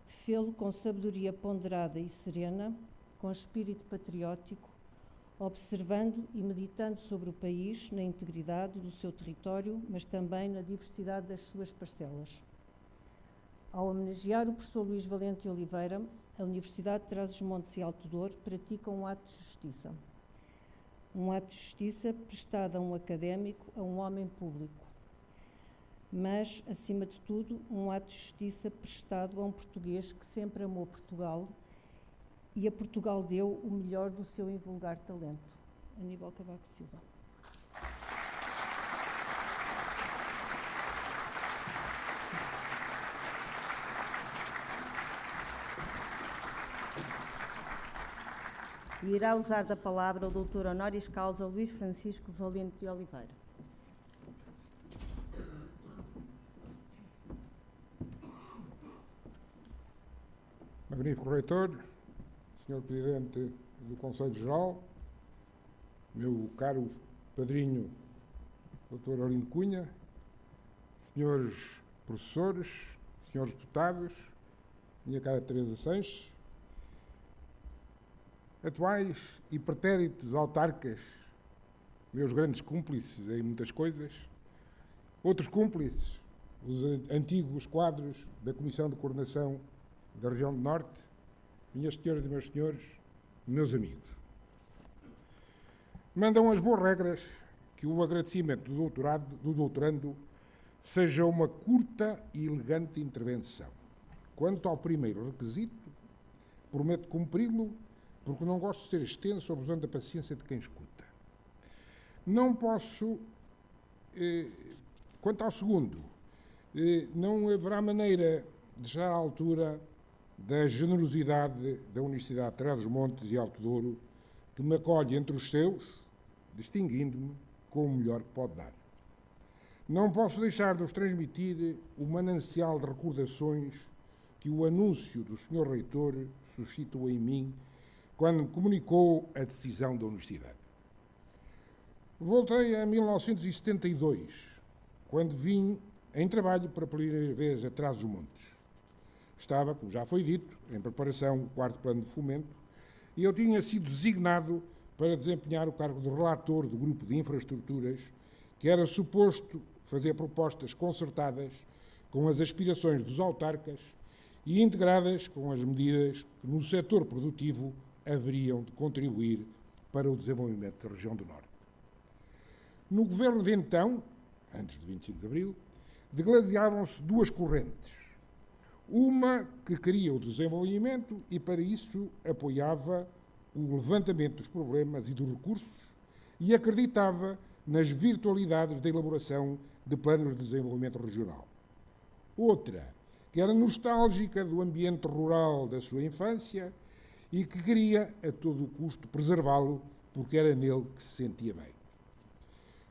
Fê-lo com sabedoria ponderada e serena, com espírito patriótico, observando e meditando sobre o país na integridade do seu território, mas também na diversidade das suas parcelas. Ao homenagear o professor Luís Valente de Oliveira, a Universidade de Trás-os-Montes e Alto Douro pratica um ato de justiça. Um ato de justiça prestado a um académico, a um homem público. Mas, acima de tudo, um ato de justiça prestado a um português que sempre amou Portugal e a Portugal deu o melhor do seu invulgar talento. Aníbal Cavaco Silva. E irá usar da palavra o doutor honoris causa Luís Francisco Valente de Oliveira. Magnífico Reitor, Sr. Presidente do Conselho Geral, meu caro padrinho, Dr. Arlindo Cunha, senhores professores, senhores deputados, minha cara Teresa Sanches, atuais e pretéritos autarcas, meus grandes cúmplices em muitas coisas, outros cúmplices, os antigos quadros da Comissão de Coordenação da Região do Norte, minhas senhoras e meus senhores, meus amigos. Mandam as boas regras que o agradecimento do doutorando seja uma curta e elegante intervenção. Quanto ao primeiro requisito, prometo cumpri-lo, porque não gosto de ser extenso, abusando da paciência de quem escuta. Não posso... Quanto ao segundo, não haverá maneira de estar à altura da generosidade da Universidade de Trás-os-Montes e Alto Douro, que me acolhe entre os seus, distinguindo-me com o melhor que pode dar. Não posso deixar de vos transmitir o manancial de recordações que o anúncio do Sr. Reitor suscitou em mim quando me comunicou a decisão da Universidade. Voltei a 1972, quando vim em trabalho para a primeira vez a Trás-os-Montes. Estava, como já foi dito, em preparação do 4º Plano de Fomento e eu tinha sido designado para desempenhar o cargo de relator do Grupo de Infraestruturas, que era suposto fazer propostas concertadas com as aspirações dos autarcas e integradas com as medidas que no setor produtivo haveriam de contribuir para o desenvolvimento da região do Norte. No governo de então, antes de 25 de Abril, degladiavam-se duas correntes. Uma que queria o desenvolvimento e, para isso, apoiava o levantamento dos problemas e dos recursos e acreditava nas virtualidades da elaboração de planos de desenvolvimento regional. Outra, que era nostálgica do ambiente rural da sua infância e que queria, a todo o custo, preservá-lo, porque era nele que se sentia bem.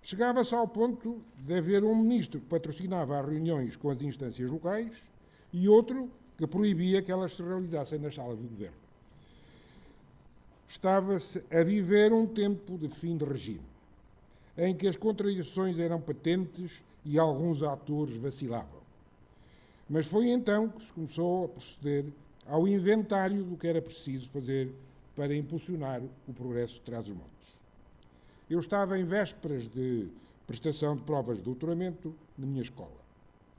Chegava-se ao ponto de haver um ministro que patrocinava as reuniões com as instâncias locais e outro que proibia que elas se realizassem nas salas do governo. Estava-se a viver um tempo de fim de regime, em que as contradições eram patentes e alguns atores vacilavam. Mas foi então que se começou a proceder ao inventário do que era preciso fazer para impulsionar o progresso de Trás-os-Montes. Eu estava em vésperas de prestação de provas de doutoramento na minha escola,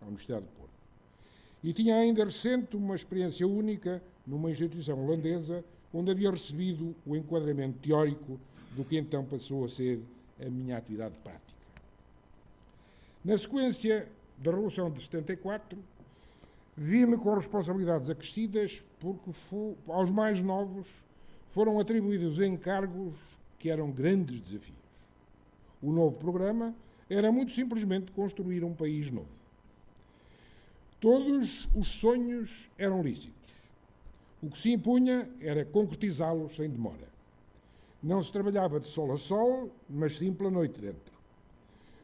a Universidade de Porto. E tinha ainda recente uma experiência única numa instituição holandesa, onde havia recebido o enquadramento teórico do que então passou a ser a minha atividade prática. Na sequência da Revolução de 74, vi-me com responsabilidades acrescidas porque aos mais novos foram atribuídos encargos que eram grandes desafios. O novo programa era muito simplesmente construir um país novo. Todos os sonhos eram lícitos. O que se impunha era concretizá-los sem demora. Não se trabalhava de sol a sol, mas sim pela noite dentro.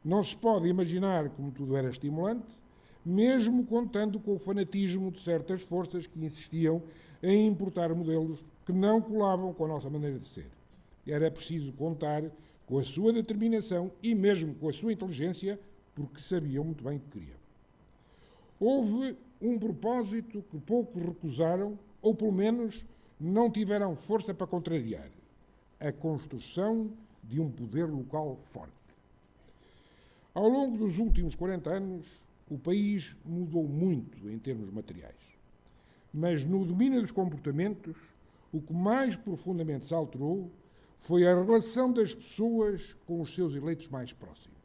Não se pode imaginar como tudo era estimulante, mesmo contando com o fanatismo de certas forças que insistiam em importar modelos que não colavam com a nossa maneira de ser. Era preciso contar com a sua determinação e mesmo com a sua inteligência, porque sabiam muito bem o que queriam. Houve um propósito que poucos recusaram, ou pelo menos não tiveram força para contrariar: a construção de um poder local forte. Ao longo dos últimos 40 anos, o país mudou muito em termos materiais. Mas no domínio dos comportamentos, o que mais profundamente se alterou foi a relação das pessoas com os seus eleitos mais próximos.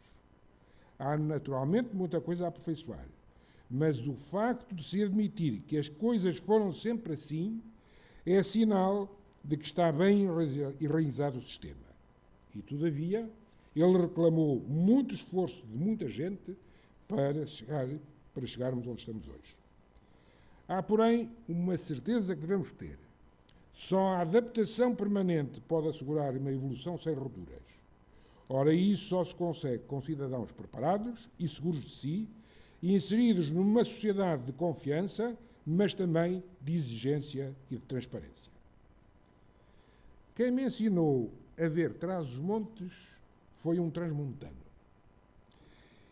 Há naturalmente muita coisa a aperfeiçoar, mas o facto de se admitir que as coisas foram sempre assim é sinal de que está bem enraizado o sistema. E, todavia, ele reclamou muito esforço de muita gente para chegarmos onde estamos hoje. Há, porém, uma certeza que devemos ter. Só a adaptação permanente pode assegurar uma evolução sem rupturas. Ora, isso só se consegue com cidadãos preparados e seguros de si, e inseridos numa sociedade de confiança, mas também de exigência e de transparência. Quem me ensinou a ver Trás-os-Montes foi um transmontano.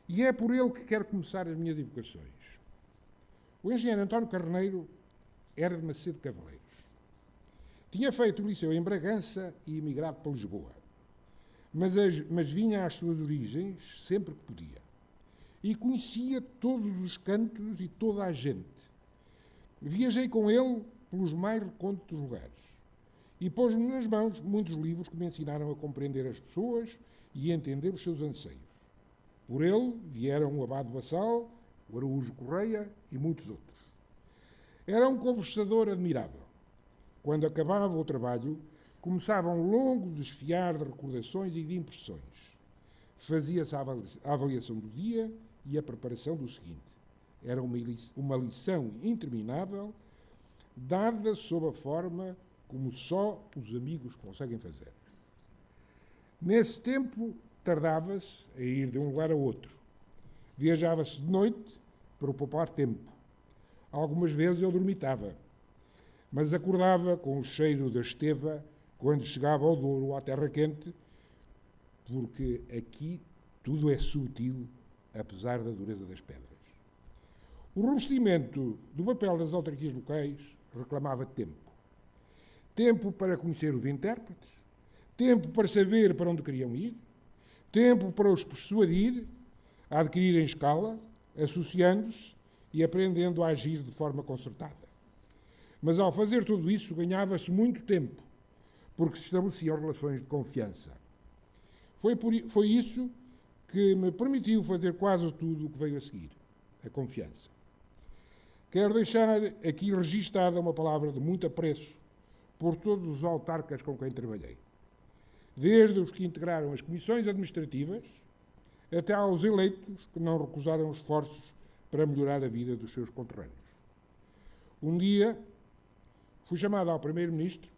E é por ele que quero começar as minhas evocações. O engenheiro António Carneiro era de Macedo Cavaleiros. Tinha feito o liceu em Bragança e emigrado para Lisboa. Mas vinha às suas origens sempre que podia. E conhecia todos os cantos e toda a gente. Viajei com ele pelos mais recônditos lugares. E pôs-me nas mãos muitos livros que me ensinaram a compreender as pessoas e a entender os seus anseios. Por ele vieram o Abade Bassal, o Araújo Correia e muitos outros. Era um conversador admirável. Quando acabava o trabalho, começava um longo desfiar de recordações e de impressões. Fazia-se a avaliação do dia e a preparação do seguinte. Era uma lição interminável, dada sob a forma como só os amigos conseguem fazer. Nesse tempo, tardava-se a ir de um lugar a outro. Viajava-se de noite para poupar tempo. Algumas vezes eu dormitava, mas acordava com o cheiro da esteva quando chegava ao Douro ou à terra quente, porque aqui tudo é sutil, apesar da dureza das pedras. O revestimento do papel das autarquias locais reclamava tempo. Tempo para conhecer os intérpretes, tempo para saber para onde queriam ir, tempo para os persuadir a adquirirem escala, associando-se e aprendendo a agir de forma concertada. Mas ao fazer tudo isso ganhava-se muito tempo, porque se estabeleciam relações de confiança. Foi isso que me permitiu fazer quase tudo o que veio a seguir, a confiança. Quero deixar aqui registada uma palavra de muito apreço por todos os autarcas com quem trabalhei, desde os que integraram as comissões administrativas até aos eleitos que não recusaram esforços para melhorar a vida dos seus conterrâneos. Um dia, fui chamado ao Primeiro-Ministro,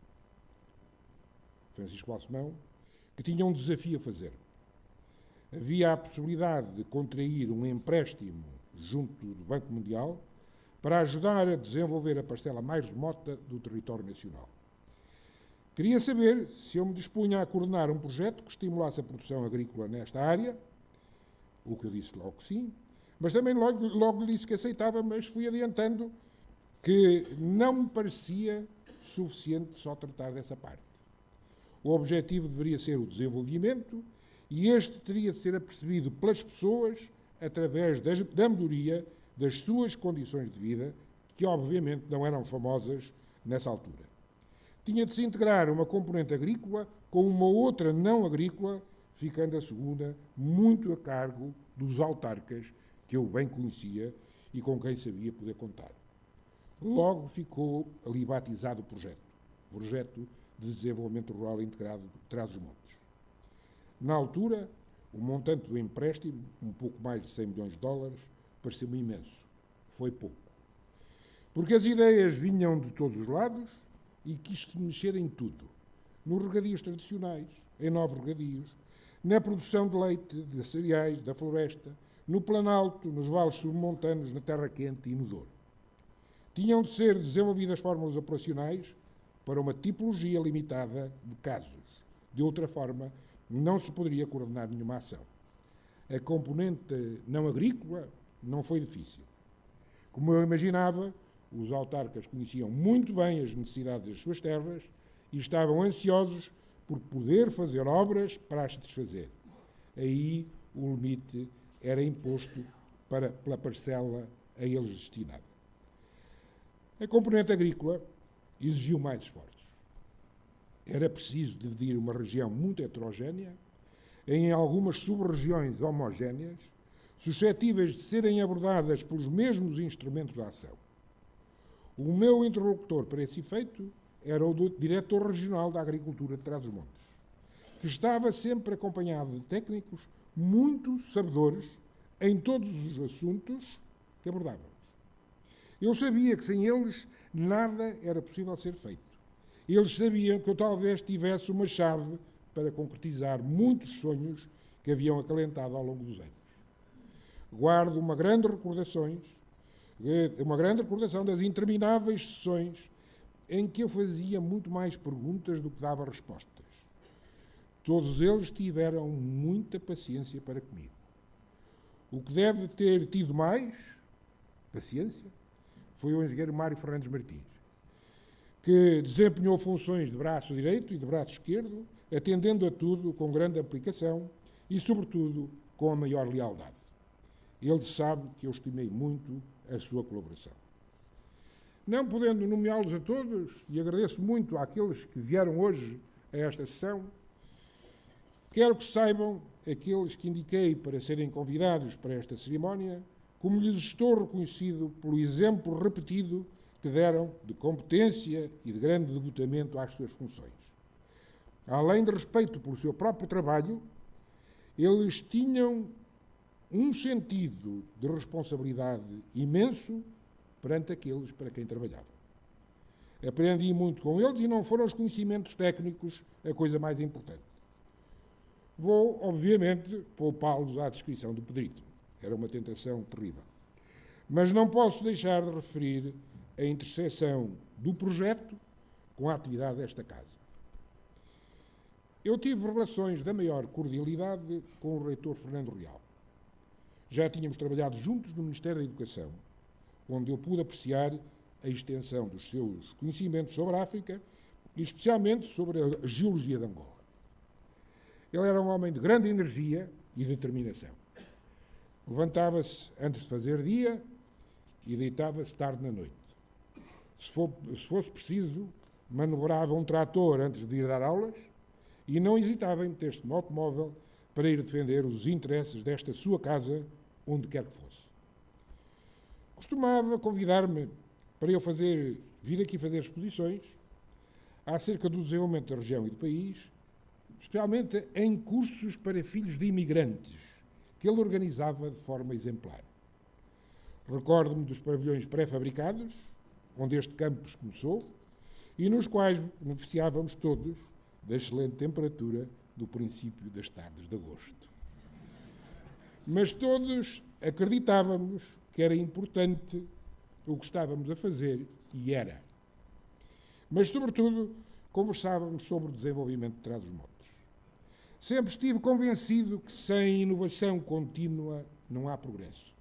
Francisco Balsemão, que tinha um desafio a fazer. Havia a possibilidade de contrair um empréstimo junto do Banco Mundial para ajudar a desenvolver a parcela mais remota do território nacional. Queria saber se eu me dispunha a coordenar um projeto que estimulasse a produção agrícola nesta área, o que eu disse logo que sim, mas também logo lhe disse que aceitava, mas fui adiantando que não me parecia suficiente só tratar dessa parte. O objetivo deveria ser o desenvolvimento e este teria de ser apercebido pelas pessoas através da melhoria das suas condições de vida, que obviamente não eram famosas nessa altura. Tinha de se integrar uma componente agrícola com uma outra não agrícola, ficando a segunda muito a cargo dos autarcas que eu bem conhecia e com quem sabia poder contar. Logo ficou ali batizado o Projeto de Desenvolvimento Rural Integrado de Trás-os-Montes. Na altura, o montante do empréstimo, um pouco mais de 100 milhões de dólares, pareceu-me imenso. Foi pouco. Porque as ideias vinham de todos os lados e quis-se mexer em tudo. Nos regadios tradicionais, em novos regadios, na produção de leite, de cereais, da floresta, no Planalto, nos vales submontanos, na Terra Quente e no Douro. Tinham de ser desenvolvidas fórmulas operacionais para uma tipologia limitada de casos. De outra forma, não se poderia coordenar nenhuma ação. A componente não agrícola não foi difícil. Como eu imaginava, os autarcas conheciam muito bem as necessidades das suas terras e estavam ansiosos por poder fazer obras para as satisfazer. Aí o limite era imposto pela parcela a eles destinada. A componente agrícola exigiu mais esforços. Era preciso dividir uma região muito heterogénea em algumas sub-regiões homogéneas, suscetíveis de serem abordadas pelos mesmos instrumentos de ação. O meu interlocutor para esse efeito era o diretor regional da Agricultura de Trás-os-Montes, que estava sempre acompanhado de técnicos muito sabedores em todos os assuntos que abordávamos. Eu sabia que sem eles nada era possível ser feito. Eles sabiam que eu talvez tivesse uma chave para concretizar muitos sonhos que haviam acalentado ao longo dos anos. Guardo uma grande recordação das intermináveis sessões em que eu fazia muito mais perguntas do que dava respostas. Todos eles tiveram muita paciência para comigo. O que deve ter tido mais paciência foi o engenheiro Mário Fernandes Martins, que desempenhou funções de braço direito e de braço esquerdo, atendendo a tudo com grande aplicação e, sobretudo, com a maior lealdade. Ele sabe que eu estimei muito a sua colaboração. Não podendo nomeá-los a todos, e agradeço muito àqueles que vieram hoje a esta sessão, quero que saibam, aqueles que indiquei para serem convidados para esta cerimónia, como lhes estou reconhecido pelo exemplo repetido que deram de competência e de grande devotamento às suas funções. Além de respeito pelo seu próprio trabalho, eles tinham um sentido de responsabilidade imenso perante aqueles para quem trabalhavam. Aprendi muito com eles e não foram os conhecimentos técnicos a coisa mais importante. Vou, obviamente, poupá-los à descrição do Pedrito. Era uma tentação terrível. Mas não posso deixar de referir a interseção do projeto com a atividade desta casa. Eu tive relações da maior cordialidade com o reitor Fernando Real. Já tínhamos trabalhado juntos no Ministério da Educação, onde eu pude apreciar a extensão dos seus conhecimentos sobre a África e especialmente sobre a geologia de Angola. Ele era um homem de grande energia e determinação. Levantava-se antes de fazer dia e deitava-se tarde na noite. Se fosse preciso, manobrava um trator antes de ir dar aulas e não hesitava em meter-se no automóvel para ir defender os interesses desta sua casa, onde quer que fosse. Costumava convidar-me para eu vir aqui fazer exposições acerca do desenvolvimento da região e do país, especialmente em cursos para filhos de imigrantes, que ele organizava de forma exemplar. Recordo-me dos pavilhões pré-fabricados, onde este campus começou e nos quais beneficiávamos todos da excelente temperatura do princípio das tardes de agosto. Mas todos acreditávamos que era importante o que estávamos a fazer, e era. Mas, sobretudo, conversávamos sobre o desenvolvimento de Trás-os-Montes. Sempre estive convencido que sem inovação contínua não há progresso.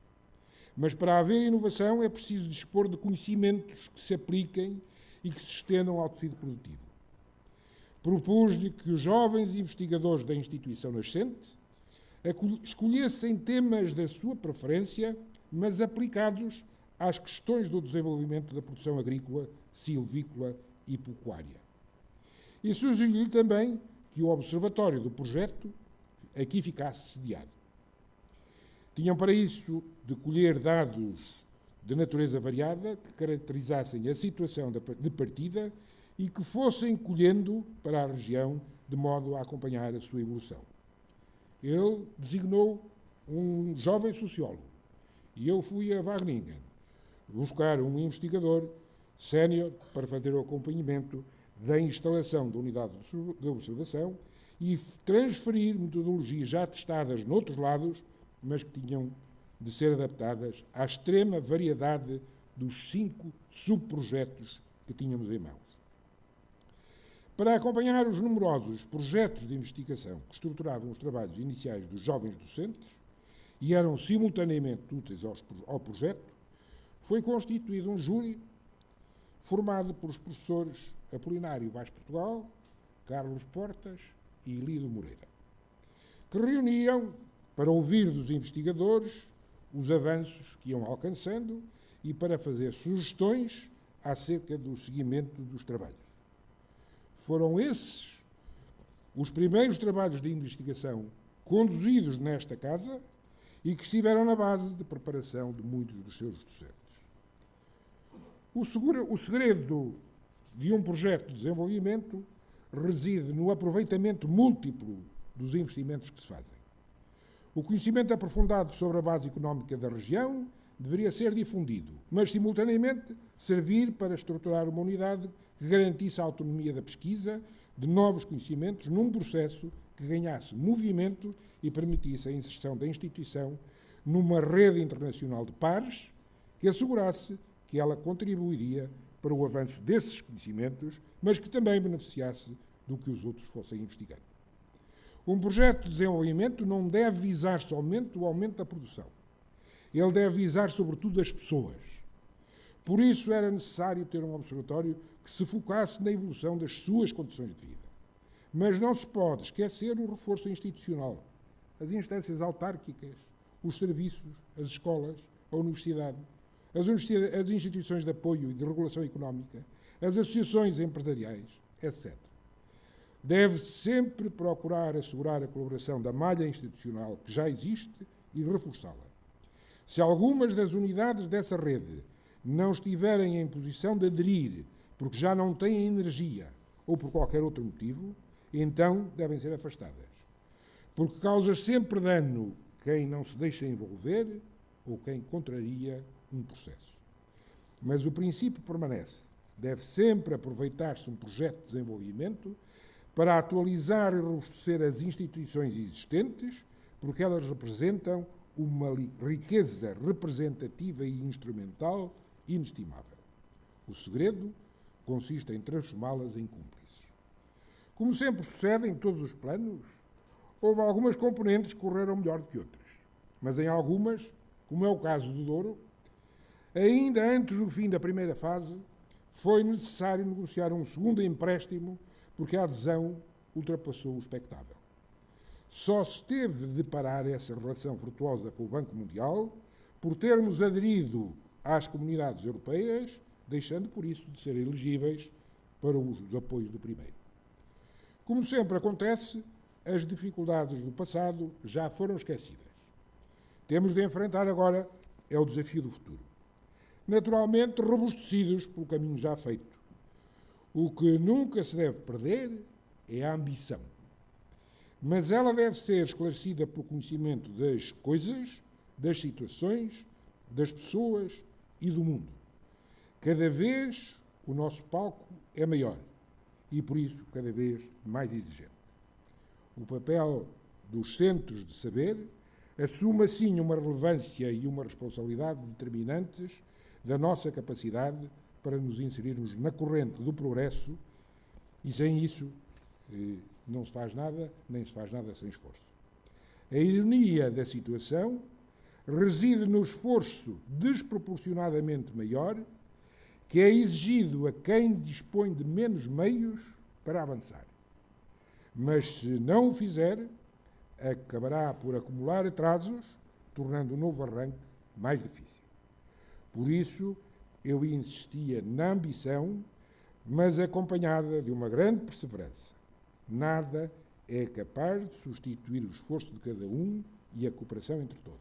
Mas para haver inovação é preciso dispor de conhecimentos que se apliquem e que se estendam ao tecido produtivo. Propus-lhe que os jovens investigadores da instituição nascente escolhessem temas da sua preferência, mas aplicados às questões do desenvolvimento da produção agrícola, silvícola e pecuária. E sugeri-lhe também que o observatório do projeto aqui ficasse sediado. Tinham para isso de colher dados de natureza variada que caracterizassem a situação de partida e que fossem colhendo para a região de modo a acompanhar a sua evolução. Ele designou um jovem sociólogo e eu fui a Wageningen buscar um investigador sénior para fazer o acompanhamento da instalação da unidade de observação e transferir metodologias já testadas noutros lados, mas que tinham de ser adaptadas à extrema variedade dos 5 subprojetos que tínhamos em mãos. Para acompanhar os numerosos projetos de investigação que estruturavam os trabalhos iniciais dos jovens docentes e eram simultaneamente úteis ao projeto, foi constituído um júri formado pelos professores Apolinário Vaz Portugal, Carlos Portas e Lido Moreira, que reuniam para ouvir dos investigadores os avanços que iam alcançando e para fazer sugestões acerca do seguimento dos trabalhos. Foram esses os primeiros trabalhos de investigação conduzidos nesta casa e que estiveram na base de preparação de muitos dos seus docentes. O segredo de um projeto de desenvolvimento reside no aproveitamento múltiplo dos investimentos que se fazem. O conhecimento aprofundado sobre a base económica da região deveria ser difundido, mas, simultaneamente, servir para estruturar uma unidade que garantisse a autonomia da pesquisa de novos conhecimentos num processo que ganhasse movimento e permitisse a inserção da instituição numa rede internacional de pares que assegurasse que ela contribuiria para o avanço desses conhecimentos, mas que também beneficiasse do que os outros fossem investigando. Um projeto de desenvolvimento não deve visar somente o aumento da produção. Ele deve visar, sobretudo, as pessoas. Por isso era necessário ter um observatório que se focasse na evolução das suas condições de vida. Mas não se pode esquecer o reforço institucional, as instâncias autárquicas, os serviços, as escolas, a universidade, as instituições de apoio e de regulação económica, as associações empresariais, etc. Deve sempre procurar assegurar a colaboração da malha institucional que já existe e reforçá-la. Se algumas das unidades dessa rede não estiverem em posição de aderir porque já não têm energia ou por qualquer outro motivo, então devem ser afastadas. Porque causa sempre dano quem não se deixa envolver ou quem contraria um processo. Mas o princípio permanece. Deve sempre aproveitar-se um projeto de desenvolvimento para atualizar e robustecer as instituições existentes, porque elas representam uma riqueza representativa e instrumental inestimável. O segredo consiste em transformá-las em cúmplices. Como sempre sucede em todos os planos, houve algumas componentes que correram melhor do que outras, mas em algumas, como é o caso do Douro, ainda antes do fim da primeira fase, foi necessário negociar um segundo empréstimo porque a adesão ultrapassou o expectável. Só se teve de parar essa relação virtuosa com o Banco Mundial por termos aderido às comunidades europeias, deixando por isso de ser elegíveis para os apoios do primeiro. Como sempre acontece, as dificuldades do passado já foram esquecidas. Temos de enfrentar agora o desafio do futuro. Naturalmente, robustecidos pelo caminho já feito. O que nunca se deve perder é a ambição. Mas ela deve ser esclarecida pelo conhecimento das coisas, das situações, das pessoas e do mundo. Cada vez o nosso palco é maior e, por isso, cada vez mais exigente. O papel dos centros de saber assume, assim, uma relevância e uma responsabilidade determinantes da nossa capacidade para nos inserirmos na corrente do progresso e, sem isso, não se faz nada, nem se faz nada sem esforço. A ironia da situação reside no esforço desproporcionadamente maior que é exigido a quem dispõe de menos meios para avançar. Mas, se não o fizer, acabará por acumular atrasos, tornando o novo arranque mais difícil. Por isso, eu insistia na ambição, mas acompanhada de uma grande perseverança. Nada é capaz de substituir o esforço de cada um e a cooperação entre todos.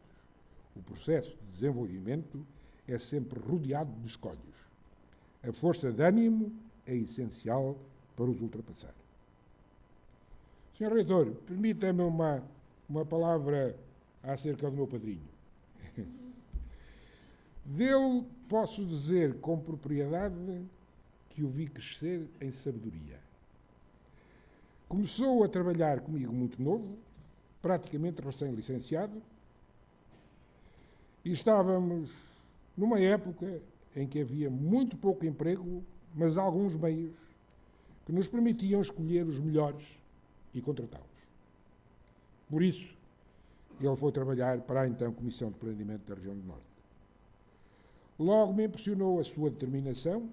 O processo de desenvolvimento é sempre rodeado de escolhos. A força de ânimo é essencial para os ultrapassar. Sr. Reitor, permita-me uma palavra acerca do meu padrinho. Dele posso dizer com propriedade que o vi crescer em sabedoria. Começou a trabalhar comigo muito novo, praticamente recém-licenciado, e estávamos numa época em que havia muito pouco emprego, mas alguns meios que nos permitiam escolher os melhores e contratá-los. Por isso, ele foi trabalhar para a então Comissão de Planeamento da Região do Norte. Logo me impressionou a sua determinação,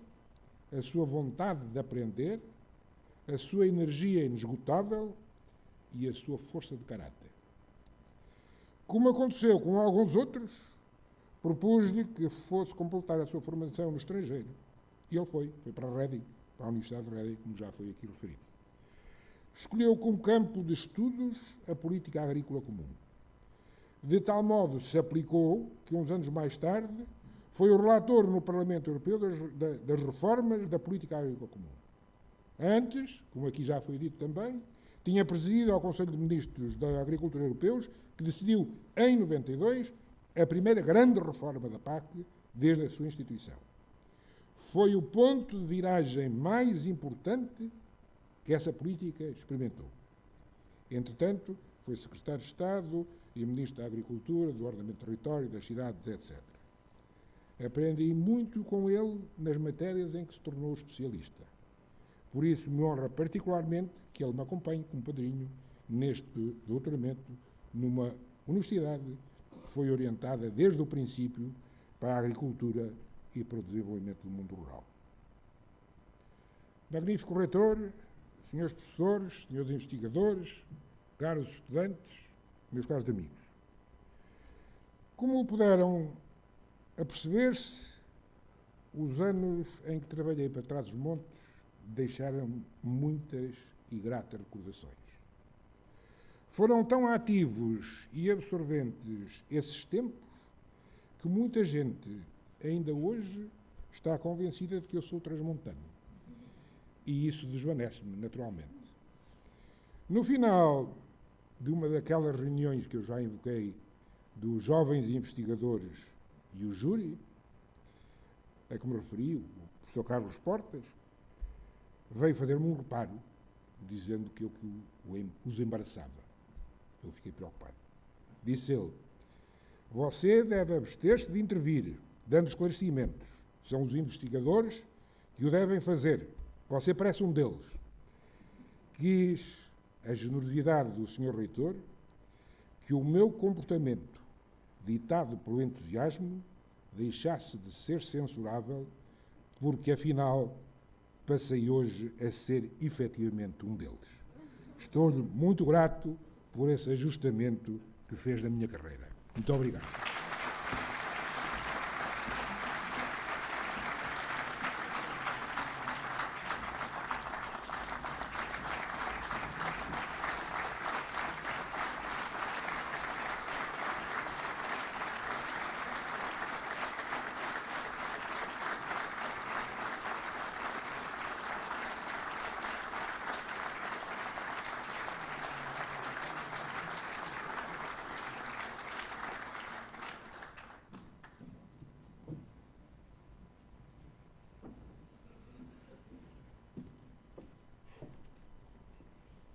a sua vontade de aprender, a sua energia inesgotável e a sua força de caráter. Como aconteceu com alguns outros, propus-lhe que fosse completar a sua formação no estrangeiro. E ele foi para Reading, para a Universidade de Reading, como já foi aqui referido. Escolheu como campo de estudos a política agrícola comum. De tal modo se aplicou que, uns anos mais tarde, foi o relator no Parlamento Europeu das reformas da política agrícola comum. Antes, como aqui já foi dito também, tinha presidido ao Conselho de Ministros da Agricultura Europeus, que decidiu, em 92, a primeira grande reforma da PAC desde a sua instituição. Foi o ponto de viragem mais importante que essa política experimentou. Entretanto, foi secretário de Estado e ministro da Agricultura, do Ordenamento do Território, das cidades, etc. Aprendi muito com ele nas matérias em que se tornou especialista. Por isso, me honra particularmente que ele me acompanhe como padrinho neste doutoramento numa universidade que foi orientada desde o princípio para a agricultura e para o desenvolvimento do mundo rural. Magnífico reitor, senhores professores, senhores investigadores, caros estudantes, meus caros amigos. Como puderam aperceber-se, os anos em que trabalhei para Trás-os-Montes deixaram muitas e gratas recordações. Foram tão ativos e absorventes esses tempos que muita gente ainda hoje está convencida de que eu sou transmontano. E isso desvanece-me, naturalmente. No final de uma daquelas reuniões que eu já invoquei dos jovens investigadores e o júri, a que me referi, o professor Carlos Portas, veio fazer-me um reparo, dizendo que eu os embaraçava. Eu fiquei preocupado. Disse ele: você deve abster-se de intervir, dando esclarecimentos. São os investigadores que o devem fazer. Você parece um deles. Quis a generosidade do Sr. Reitor que o meu comportamento, ditado pelo entusiasmo, deixasse de ser censurável, porque, afinal, passei hoje a ser efetivamente um deles. Estou-lhe muito grato por esse ajustamento que fez na minha carreira. Muito obrigado.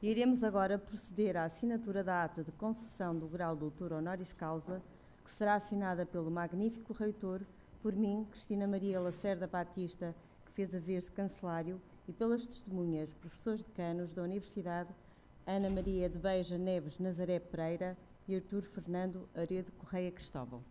Iremos agora proceder à assinatura da ata de concessão do grau de doutor honoris causa, que será assinada pelo magnífico reitor, por mim, Cristina Maria Lacerda Batista, que fez haver-se cancelário, e pelas testemunhas, professores decanos da Universidade, Ana Maria de Beja Neves Nazaré Pereira e Artur Fernando Aredo Correia Cristóvão.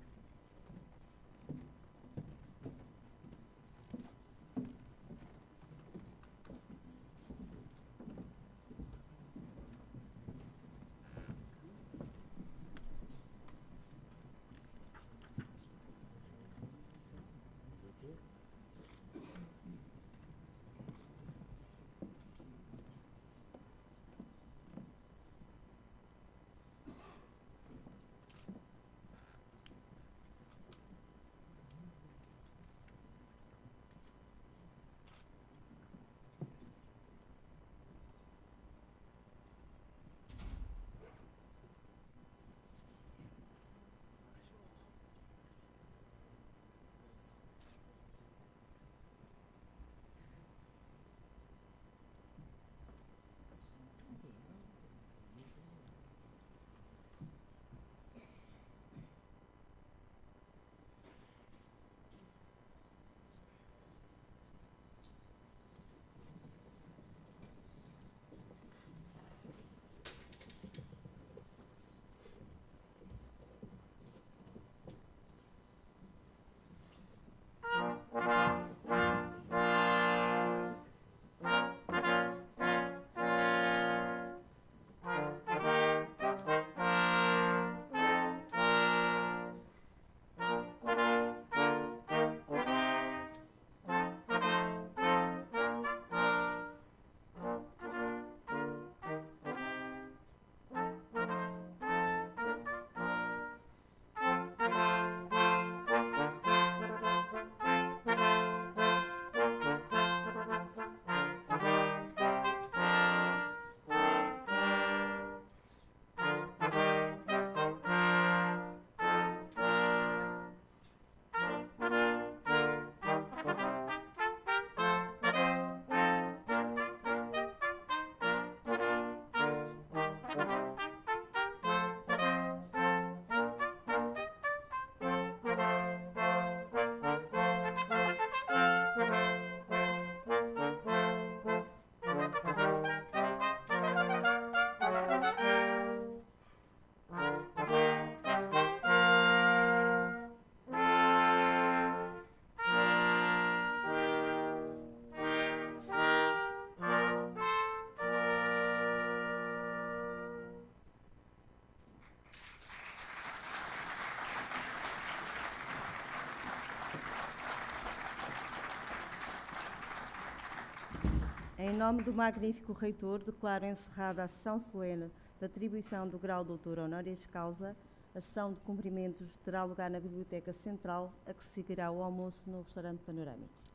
Em nome do magnífico reitor, declaro encerrada a sessão solene da atribuição do grau de doutor honoris causa. A sessão de cumprimentos terá lugar na Biblioteca Central, a que seguirá o almoço no restaurante Panorâmico.